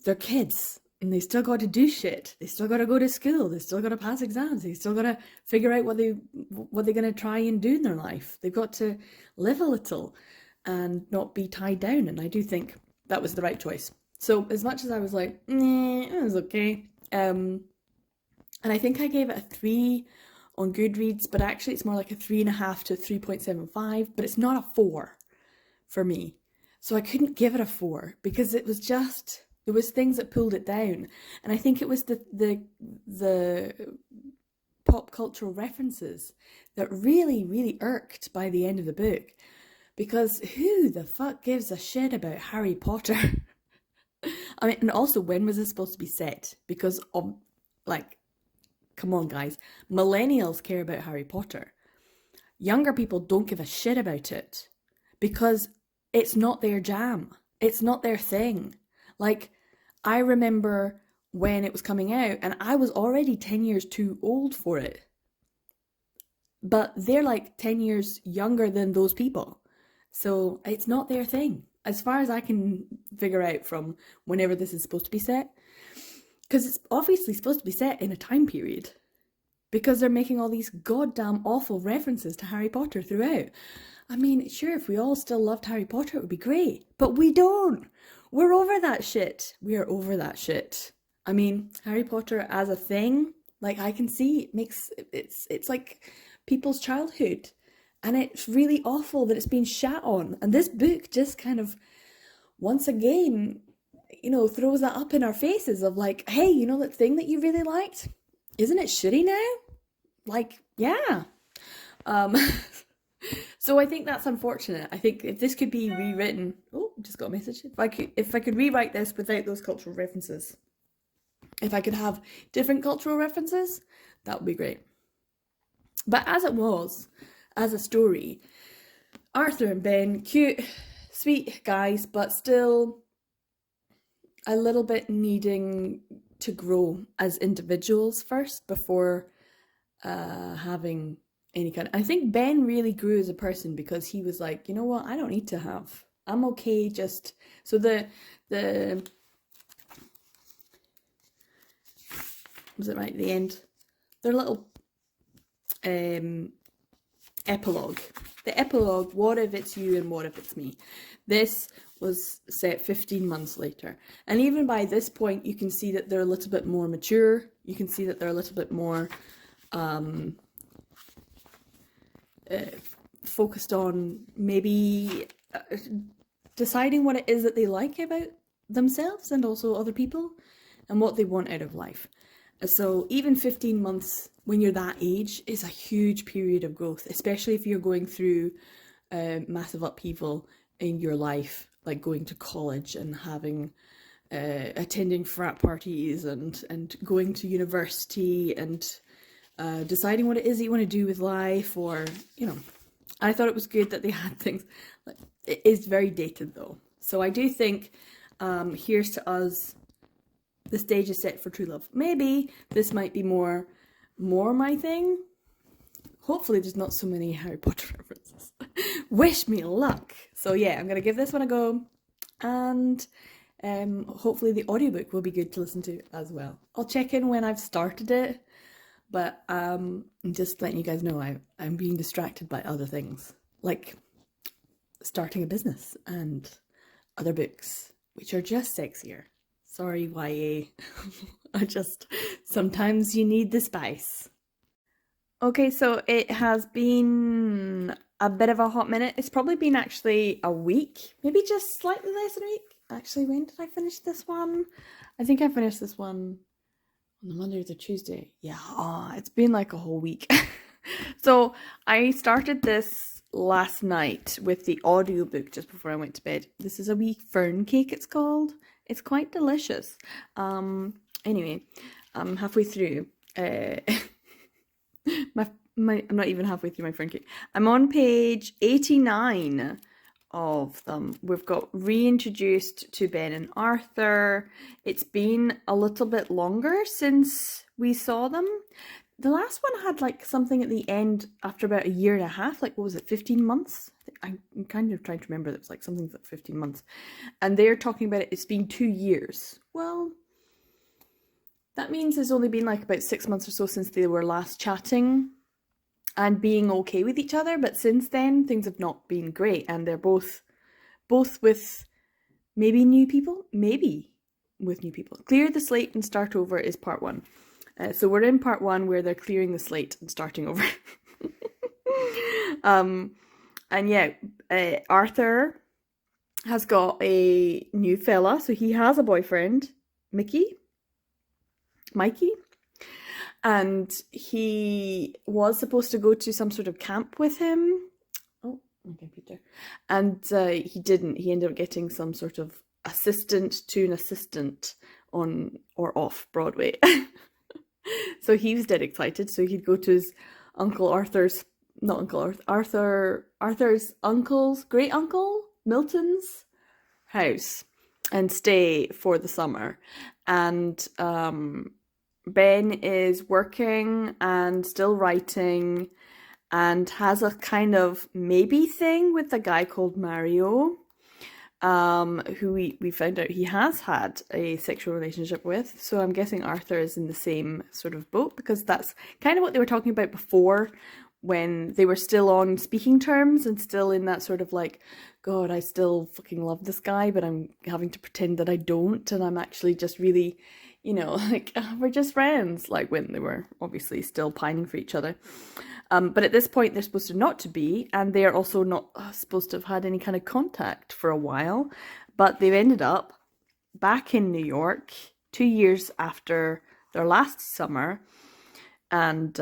they're kids and they still got to do shit. They still got to go to school. They still got to pass exams. They still got to figure out what they're going to try and do in their life. They've got to live a little and not be tied down. And I do think that was the right choice. So as much as I was like, it was okay. And I think I gave it a 3 on Goodreads, but actually it's more like a 3.5 to 3.75, but it's not a 4 for me. So I couldn't give it a 4 because it was just, there was things that pulled it down. And I think it was the pop cultural references that really, really irked by the end of the book. Because who the fuck gives a shit about Harry Potter? I mean, and also, when was this supposed to be set? Because, like, come on, guys. Millennials care about Harry Potter. Younger people don't give a shit about it because it's not their jam. It's not their thing. Like, I remember when it was coming out and I was already 10 years too old for it. But they're like 10 years younger than those people. So it's not their thing, as far as I can figure out from whenever this is supposed to be set. Because it's obviously supposed to be set in a time period. Because they're making all these goddamn awful references to Harry Potter throughout. I mean, sure, if we all still loved Harry Potter, it would be great. But we don't. We're over that shit. We are over that shit. I mean, Harry Potter as a thing, like, I can see it's like people's childhood. And it's really awful that it's been shat on. And this book just kind of, once again, you know, throws that up in our faces of like, hey, you know that thing that you really liked? Isn't it shitty now? Like, yeah. So I think that's unfortunate. I think if this could be rewritten, oh, just got a message. If I could rewrite this without those cultural references, if I could have different cultural references, that would be great. But as it was, as a story, Arthur and Ben, cute, sweet guys, but still a little bit needing to grow as individuals first before having any kind of, I think Ben really grew as a person because he was like, you know what, I don't need to have. I'm okay just so the was it right at the end? Their little epilogue. The epilogue, what if it's you and what if it's me? This was set 15 months later. And even by this point, you can see that they're a little bit more mature. You can see that they're a little bit more focused on maybe deciding what it is that they like about themselves and also other people and what they want out of life. So even 15 months when you're that age is a huge period of growth, especially if you're going through massive upheaval in your life, like going to college and having attending frat parties and going to university and deciding what it is that you want to do with life, or, you know, I thought it was good that they had things. Like, it is very dated though. So I do think Here's to Us, the stage is set for true love. Maybe this might be more my thing. Hopefully there's not so many Harry Potter references. Wish me luck. So yeah, I'm going to give this one a go. And hopefully the audiobook will be good to listen to as well. I'll check in when I've started it. But I'm just letting you guys know I'm being distracted by other things. Like starting a business and other books, which are just sexier. Sorry, YA. Sometimes you need the spice. Okay, so it has been a bit of a hot minute. It's probably been actually a week, maybe just slightly less than a week. Actually, when did I finish this one? I think I finished this one on the Monday or the Tuesday. Yeah, it's been like a whole week. So I started this last night with the audiobook just before I went to bed. This is a wee fern cake, it's called. It's quite delicious. Anyway, I'm halfway through. I'm not even halfway through my fern cake. I'm on page 89 of them. We've got reintroduced to Ben and Arthur. It's been a little bit longer since we saw them. The last one had like something at the end after about a year and a half, like what was it, 15 months? I'm kind of trying to remember, that was like something like 15 months. And they're talking about it's been 2 years. Well, that means it's only been like about 6 months or so since they were last chatting and being okay with each other. But since then, things have not been great. And they're both with maybe new people, maybe with new people. Clear the slate and start over is part 1. So we're in part 1 where they're clearing the slate and starting over. And yeah, Arthur has got a new fella. So he has a boyfriend, Mikey. And he was supposed to go to some sort of camp with him. Oh, my computer. And he didn't. He ended up getting some sort of assistant to an assistant on or off Broadway. So he was dead excited. So he'd go to his Arthur's uncle's great uncle, Milton's house and stay for the summer. And Ben is working and still writing and has a kind of maybe thing with a guy called Mario, who we found out he has had a sexual relationship with. So I'm guessing Arthur is in the same sort of boat, because that's kind of what they were talking about before, when they were still on speaking terms and still in that sort of like, God, I still fucking love this guy, but I'm having to pretend that I don't, and I'm actually just really, you know, like, we're just friends, like when they were obviously still pining for each other. But at this point, they're supposed to not to be, and they're also not supposed to have had any kind of contact for a while. But they've ended up back in New York 2 years after their last summer, and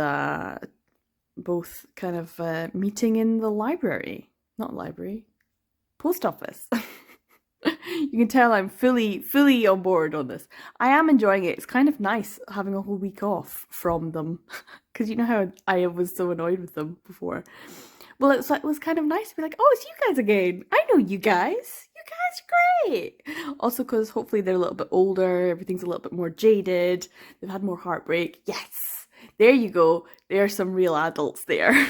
both kind of meeting in the library. Not library, post office. You can tell I'm fully on board on this. I am enjoying it. It's kind of nice having a whole week off from them. because you know how I was so annoyed with them before. Well, it was kind of nice to be like, oh, it's you guys again. I know you guys. You guys are great. Also, because hopefully they're a little bit older, everything's a little bit more jaded. They've had more heartbreak. Yes, there you go. There are some real adults there.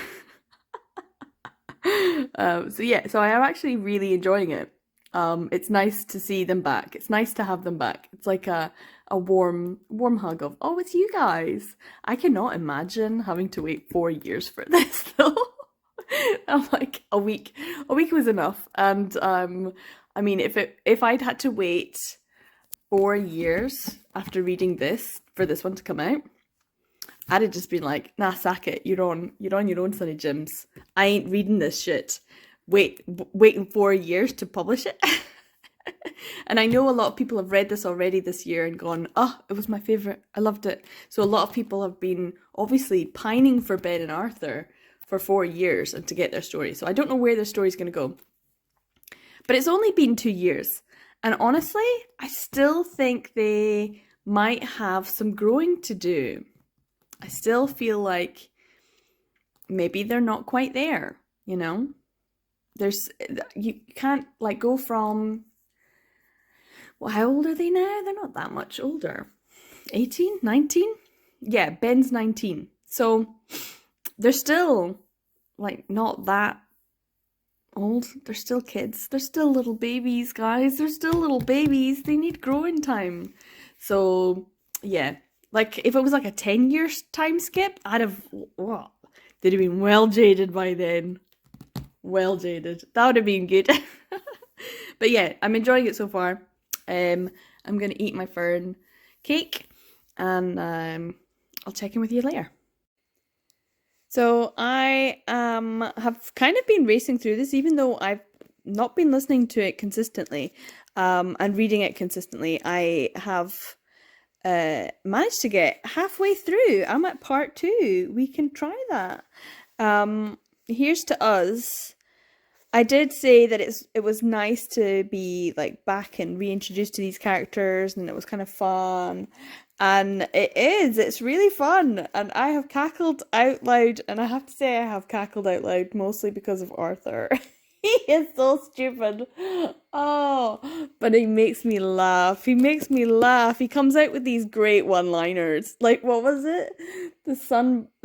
So yeah, so I am actually really enjoying it. It's nice to see them back. It's nice to have them back. It's like a warm hug of, oh, it's you guys. I cannot imagine having to wait 4 years for this though. I'm like a week was enough. And I mean, if I'd had to wait 4 years after reading this for this one to come out, I'd have just been like, nah, sack it. You're on your own, Sunny Jims. I ain't reading this shit. Waiting 4 years to publish it. And I know a lot of people have read this already this year and gone, oh, it was my favourite. I loved it. So a lot of people have been obviously pining for Ben and Arthur for 4 years and to get their story. So I don't know where their story's going to go. But it's only been 2 years. And honestly, I still think they might have some growing to do. I still feel like maybe they're not quite there, you know? You can't like go from, well, how old are they now? They're not that much older. 18, 19? Yeah, Ben's 19. So they're still like not that old. They're still kids. They're still little babies, guys. They're still little babies. They need growing time. So yeah, like if it was like a 10-year time skip, I'd have, what? They'd have been well jaded by then. Well jaded. That would have been good. But yeah, I'm enjoying it so far. I'm going to eat my fern cake and I'll check in with you later. So I have kind of been racing through this, even though I've not been listening to it consistently and reading it consistently. I have managed to get halfway through. I'm at part 2. We can try that. Here's to us. I did say that it was nice to be like back and reintroduced to these characters, and it was kind of fun. And it is. It's really fun. And I have cackled out loud, and I have to say I have cackled out loud mostly because of Arthur. He is so stupid. Oh, but he makes me laugh. He makes me laugh. He comes out with these great one-liners. Like, what was it? The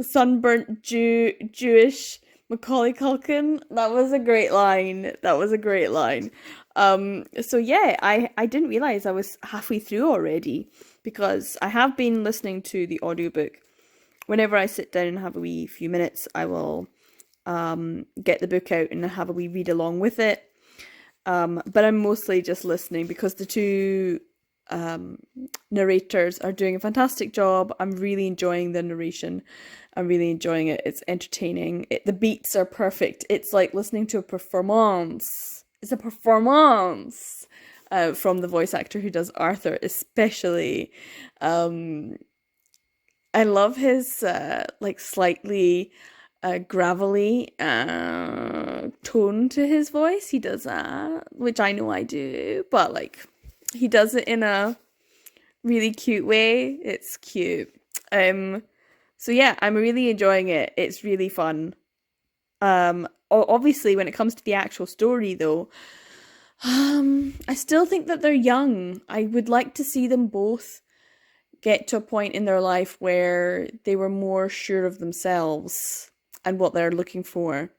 sunburnt Jewish Macaulay Culkin. That was a great line. That was a great line. So yeah, I didn't realize I was halfway through already because I have been listening to the audiobook. Whenever I sit down and have a wee few minutes, I will get the book out and have a wee read along with it. But I'm mostly just listening because the two narrators are doing a fantastic job. I'm really enjoying the narration. I'm really enjoying it. It's entertaining. The beats are perfect. It's like listening to a performance. It's a performance from the voice actor who does Arthur, especially. I love his like slightly gravelly tone to his voice. He does that, which I know I do, but like he does it in a really cute way. It's cute. So yeah, I'm really enjoying it. It's really fun. Obviously when it comes to the actual story though, I still think that they're young. I would like to see them both get to a point in their life where they were more sure of themselves and what they're looking for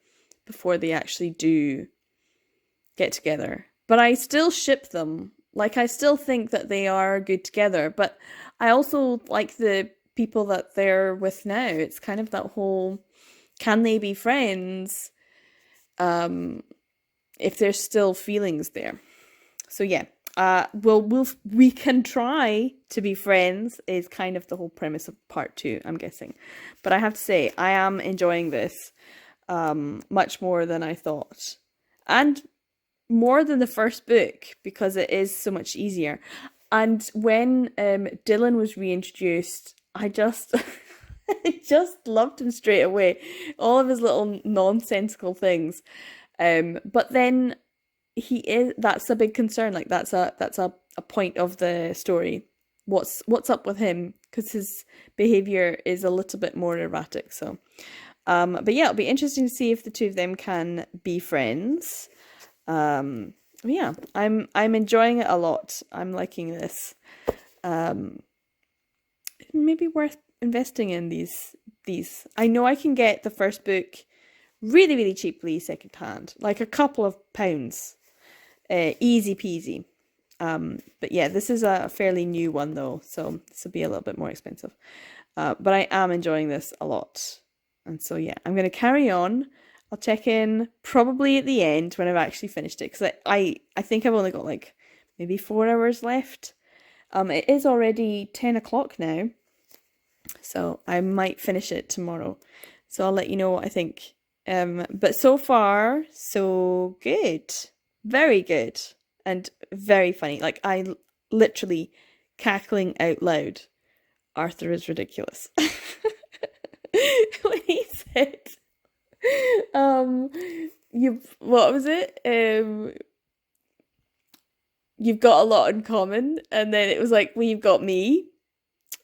before they actually do get together. But I still ship them. Like, I still think that they are good together, but I also like the people that they're with now. It's kind of that whole, can they be friends if there's still feelings there? So yeah, we can try to be friends is kind of the whole premise of part 2, I'm guessing. But I have to say, I am enjoying this much more than I thought. And more than the first book, because it is so much easier. And when Dylan was reintroduced, I just I just loved him straight away. All of his little nonsensical things. But then that's a big concern. Like that's a point of the story. What's up with him? because his behavior is a little bit more erratic. So, but yeah, it'll be interesting to see if the two of them can be friends. Yeah, I'm enjoying it a lot. I'm liking this. Maybe worth investing in these. I know I can get the first book really, really cheaply secondhand, like a couple of pounds, easy peasy. But yeah, this is a fairly new one though, so this will be a little bit more expensive. But I am enjoying this a lot, and so yeah, I'm gonna carry on. I'll check in probably at the end when I've actually finished it, because I think I've only got like maybe 4 hours left. It is already 10 o'clock now, so I might finish it tomorrow. So I'll let you know what I think. But so far, so good. Very good. And very funny. Like, I literally cackling out loud. Arthur is ridiculous. When he said, what was it? You've got a lot in common. And then it was like, well, you've got me.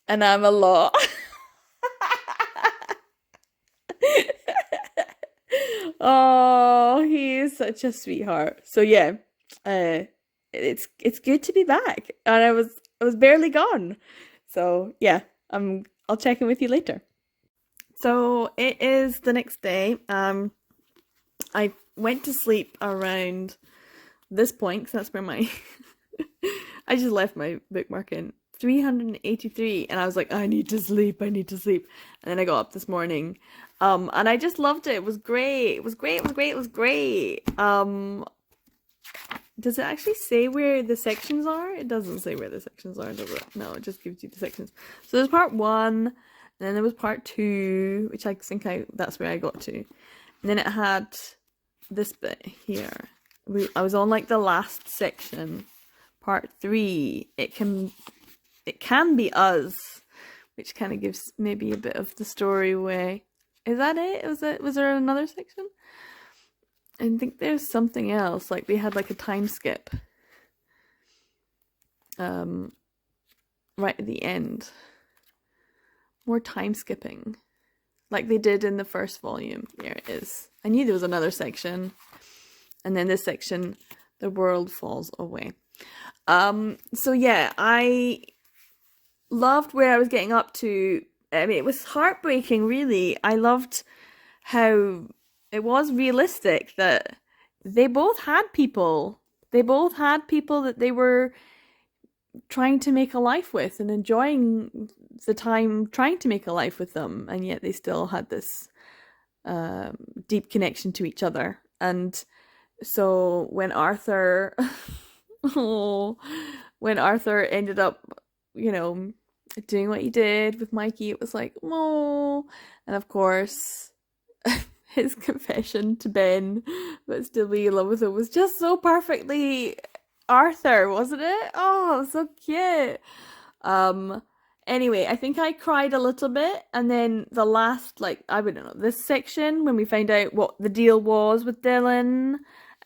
And I'm a lot. Oh, he is such a sweetheart. So yeah, it's good to be back, and I was barely gone. So yeah, I'll check in with you later. So it is the next day. I went to sleep around this point because that's where my I just left my bookmark in 383, and I was like, I need to sleep, and then I got up this morning, and I just loved it. It was great. It was great. Does it actually say where the sections are? It doesn't say where the sections are, does it? No, it just gives you the sections. So there's part 1, and then there was part 2, which I think that's where I got to, and then it had this bit here. I was on like the last section, part 3. It can be us, which kind of gives maybe a bit of the story away. Is that it? Was there another section? I think there's something else. Like they had like a time skip. Right at the end. More time skipping. Like they did in the first volume. There it is. I knew there was another section. And then this section, the world falls away. So yeah, I loved where I was getting up to. I mean, it was heartbreaking, really. I loved how it was realistic that they both had people. They both had people that they were trying to make a life with and enjoying the time trying to make a life with them. And yet they still had this deep connection to each other. And so when Arthur... when Arthur ended up, doing what he did with Mikey, it was like, oh. And of course, his confession to Ben, but still be in love with him, was just so perfectly Arthur, wasn't it? Oh, so cute. Anyway, I think I cried a little bit, and then the last, I don't know, this section, when we find out what the deal was with Dylan,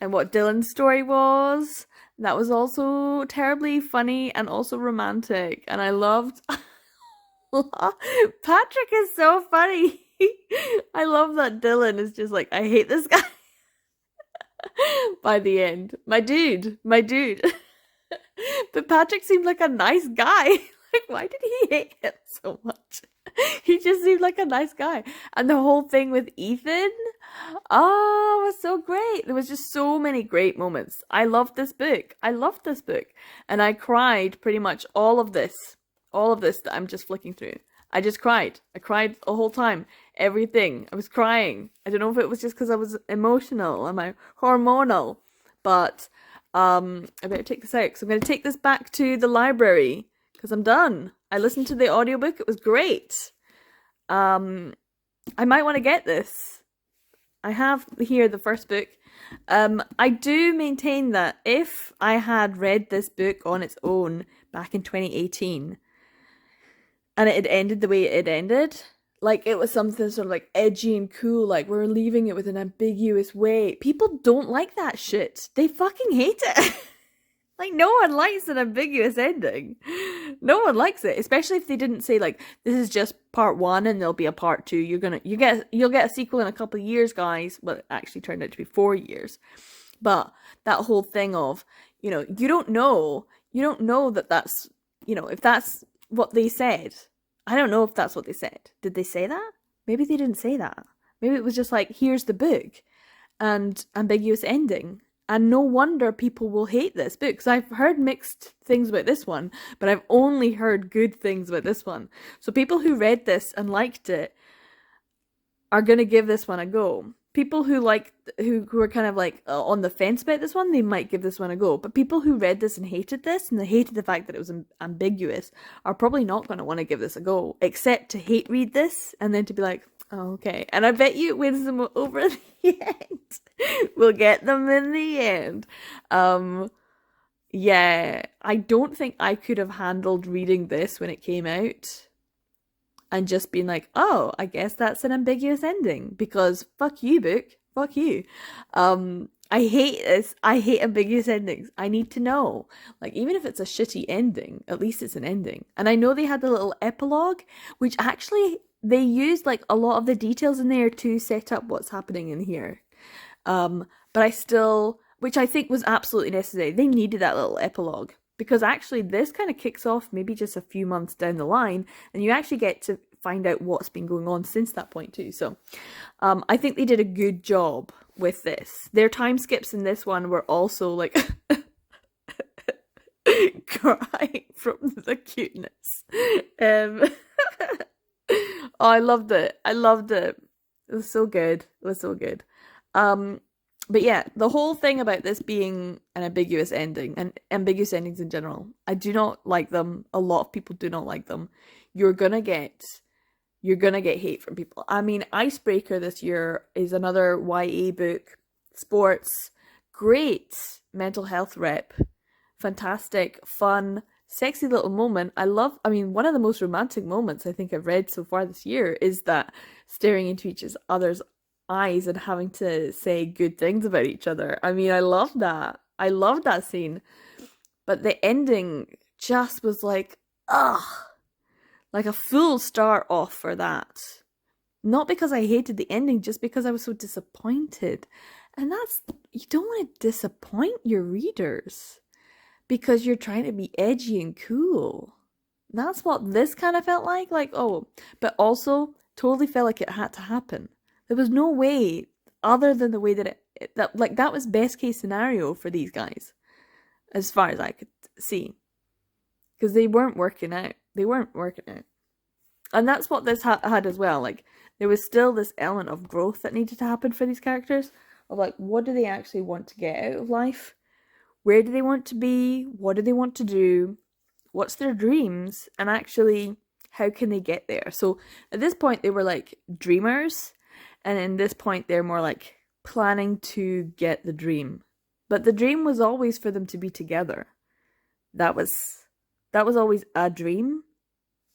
and what Dylan's story was, that was also terribly funny and also romantic, and I loved... Patrick is so funny. I love that Dylan is just like, I hate this guy. By the end. My dude. But Patrick seemed like a nice guy. Like, why did he hate him so much? He just seemed like a nice guy. And the whole thing with Ethan, it was so great. There was just so many great moments. I loved this book. And I cried pretty much all of this that I'm just flicking through. I just cried. I cried the whole time. Everything. I was crying. I don't know if it was just because I was emotional. Am I hormonal? But I better take this out, because I'm going to take this back to the library, because I'm done. I listened to the audiobook. It was great. I might want to get this. I have here the first book. I do maintain that if I had read this book on its own back in 2018, and it had ended the way it ended, like it was something sort of like edgy and cool, like we're leaving it with an ambiguous way, people don't like that shit. They fucking hate it. Like, no one likes an ambiguous ending. No one likes it, especially if they didn't say like this is just part one and there'll be a part two. You'll get a sequel in a couple of years, guys. Well, it actually turned out to be 4 years. But that whole thing of, you don't know that that's, if that's what they said. I don't know if that's what they said. Did they say that? Maybe they didn't say that. Maybe it was just like, here's the book and ambiguous ending. And no wonder people will hate this book, because I've heard mixed things about this one, but I've only heard good things about this one. So people who read this and liked it are going to give this one a go. People who are kind of like on the fence about this one, they might give this one a go. But people who read this and hated this, and they hated the fact that it was ambiguous, are probably not going to want to give this a go, except to hate read this and then to be like, oh, okay. And I bet you it wins them over in the end. We'll get them in the end. Yeah, I don't think I could have handled reading this when it came out and just being like, oh, I guess that's an ambiguous ending, because fuck you, book. Fuck you. I hate this. I hate ambiguous endings. I need to know. Like, even if it's a shitty ending, at least it's an ending. And I know they had the little epilogue, which actually they used like a lot of the details in there to set up what's happening in here. But I still, which I think was absolutely necessary. They needed that little epilogue, because actually this kind of kicks off maybe just a few months down the line, and you actually get to find out what's been going on since that point too. So I think they did a good job with this. Their time skips in this one were also like crying from the cuteness. Oh, I loved it. I loved it. It was so good. It was so good. But yeah, the whole thing about this being an ambiguous ending, and ambiguous endings in general, I do not like them. A lot of people do not like them. You're gonna get hate from people. I mean, Icebreaker this year is another YA book, sports, great mental health rep, fantastic, fun, sexy little moment. I mean, one of the most romantic moments I think I've read so far this year is that staring into each other's eyes and having to say good things about each other. I mean, I love that. I love that scene. But the ending just was like, ugh. Like a full star off for that. Not because I hated the ending, just because I was so disappointed. And you don't want to disappoint your readers because you're trying to be edgy and cool. That's what this kind of felt like. Like, oh, but also totally felt like it had to happen. There was no way other than the way that that was best case scenario for these guys, as far as I could see, because they weren't working out. They weren't working out, and that's what this had as well. Like, there was still this element of growth that needed to happen for these characters. Of like, what do they actually want to get out of life? Where do they want to be? What do they want to do? What's their dreams? And actually, how can they get there? So at this point, they were like dreamers. And in this point, they're more like planning to get the dream. But the dream was always for them to be together. That was always a dream.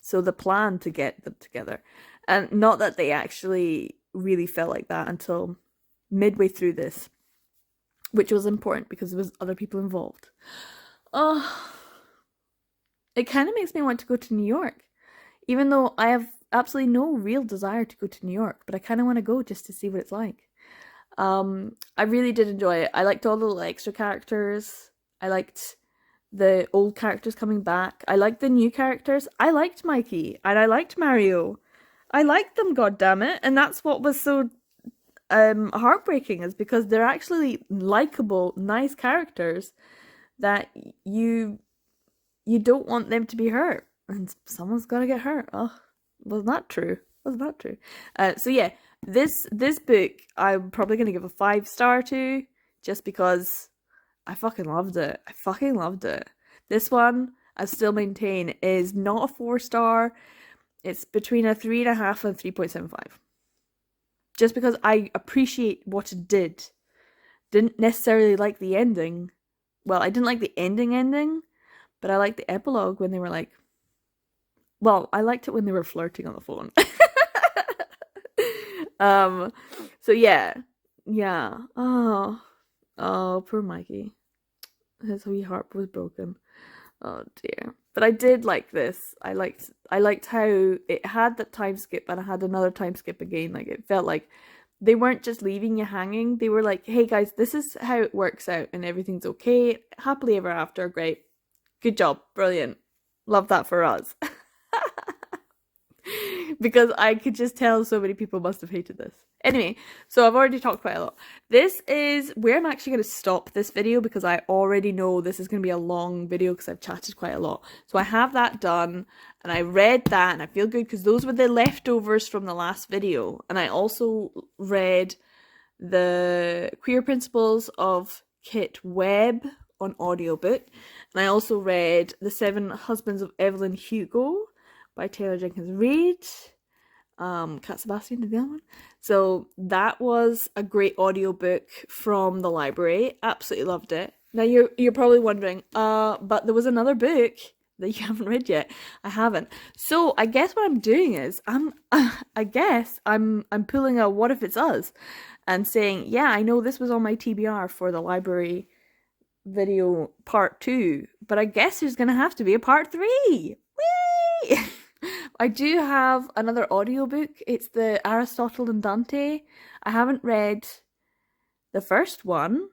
So the plan to get them together. And not that they actually really felt like that until midway through this. Which was important because there was other people involved. Oh, it kind of makes me want to go to New York. Even though I have absolutely no real desire to go to New York, but I kind of want to go just to see what it's like. I really did enjoy it. I liked all the little extra characters. I liked the old characters coming back. I liked the new characters. I liked Mikey and I liked Mario. I liked them, goddammit. And that's what was so heartbreaking, is because they're actually likable, nice characters that you don't want them to be hurt. And someone's got to get hurt. Oh, wasn't that true? Wasn't that true? So yeah, this book I'm probably going to give a 5-star to, just because I fucking loved it. I fucking loved it. This one, I still maintain, is not a 4-star. It's between a 3.5 and 3.75. Just because I appreciate what it did. Didn't necessarily like the ending. Well, I didn't like the ending, but I liked the epilogue when they were like, well, I liked it when they were flirting on the phone. So yeah. Oh, poor Mikey. His wee heart was broken. Oh dear. But I did like this. I liked how it had that time skip and I had another time skip again. Like it felt like they weren't just leaving you hanging. They were like, hey guys, this is how it works out and everything's okay. Happily ever after. Great. Good job. Brilliant. Love that for us. Because I could just tell so many people must have hated this. Anyway, so I've already talked quite a lot. This is where I'm actually going to stop this video because I already know this is going to be a long video because I've chatted quite a lot. So I have that done and I read that and I feel good because those were the leftovers from the last video. And I also read the Queer Principles of Kit Webb on audiobook. And I also read The Seven Husbands of Evelyn Hugo by Taylor Jenkins Reid. Cat Sebastian did the other one. So that was a great audiobook from the library. Absolutely loved it. Now you're probably wondering, but there was another book that you haven't read yet. I haven't. So I guess what I'm doing is I'm pulling a What If It's Us and saying, yeah, I know this was on my TBR for the library video part 2, but I guess there's gonna have to be a part 3. Whee! I do have another audiobook. It's the Aristotle and Dante. I haven't read the first one.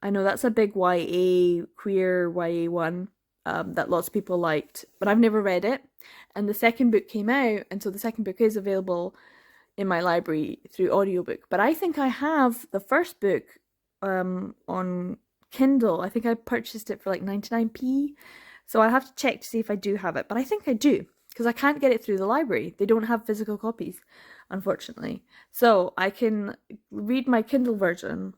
I know that's a big YA, queer YA one that lots of people liked, but I've never read it. And the second book came out, and so the second book is available in my library through audiobook. But I think I have the first book on Kindle. I think I purchased it for like 99p. So I'll have to check to see if I do have it, but I think I do. Because I can't get it through the library. They don't have physical copies, unfortunately. So I can read my Kindle version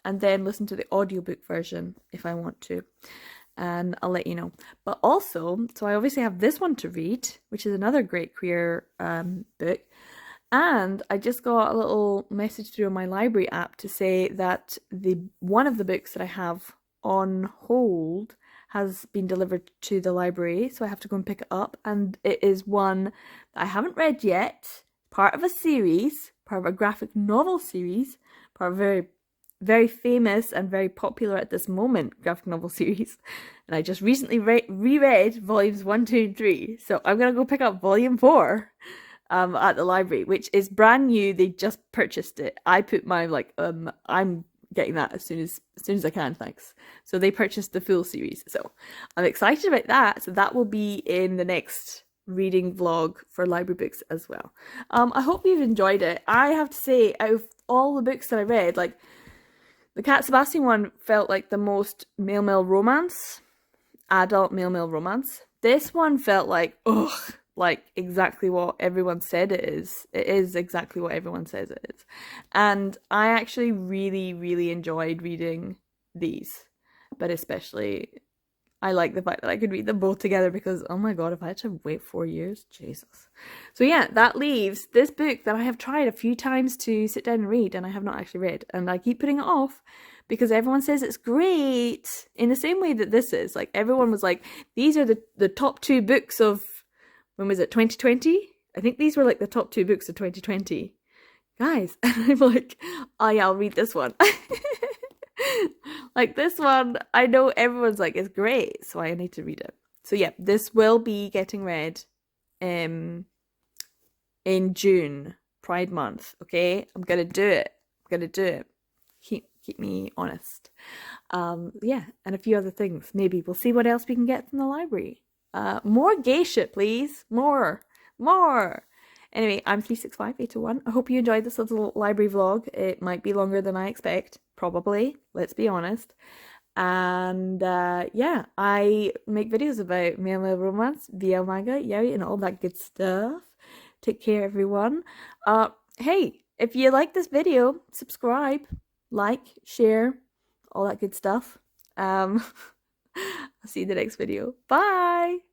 and then listen to the audiobook version if I want to. And I'll let you know. But also, so I obviously have this one to read, which is another great queer book. And I just got a little message through on my library app to say that one of the books that I have on hold has been delivered to the library, so I have to go and pick it up, and it is one that I haven't read yet, part of a series, part of a graphic novel series, part of a very, very famous and very popular at this moment graphic novel series, and I just recently reread volumes 1, 2, and 3, so I'm gonna go pick up volume 4 at the library, which is brand new. They just purchased it. I put my I'm getting that as soon as I can, thanks. So they purchased the full series, so I'm excited about that. So that will be in the next reading vlog for library books as well. I hope you've enjoyed it. I have to say, out of all the books that I read, like the Cat Sebastian one felt like the most male romance, adult male romance. This one felt like like exactly what everyone said it is. It is exactly what everyone says it is. And I actually really, really enjoyed reading these. But especially, I like the fact that I could read them both together because, oh my god, if I had to wait 4 years, Jesus. So yeah, that leaves this book that I have tried a few times to sit down and read and I have not actually read. And I keep putting it off because everyone says it's great in the same way that this is. Like, everyone was like, these are the top 2 books of, when was it, 2020? I think these were like the top 2 books of 2020. Guys, and I'm like, oh yeah, I'll read this one. Like this one, I know everyone's like, it's great, so I need to read it. So yeah, this will be getting read in June, Pride Month, okay? I'm gonna do it. Keep me honest. Yeah, and a few other things. Maybe we'll see what else we can get from the library. More gay shit, please. More. Anyway, I'm 365801. I hope you enjoyed this little library vlog. It might be longer than I expect. Probably. Let's be honest. And yeah, I make videos about male romance, BL manga, yaoi, and all that good stuff. Take care, everyone. Hey, if you like this video, subscribe, like, share, all that good stuff. I'll see you in the next video. Bye!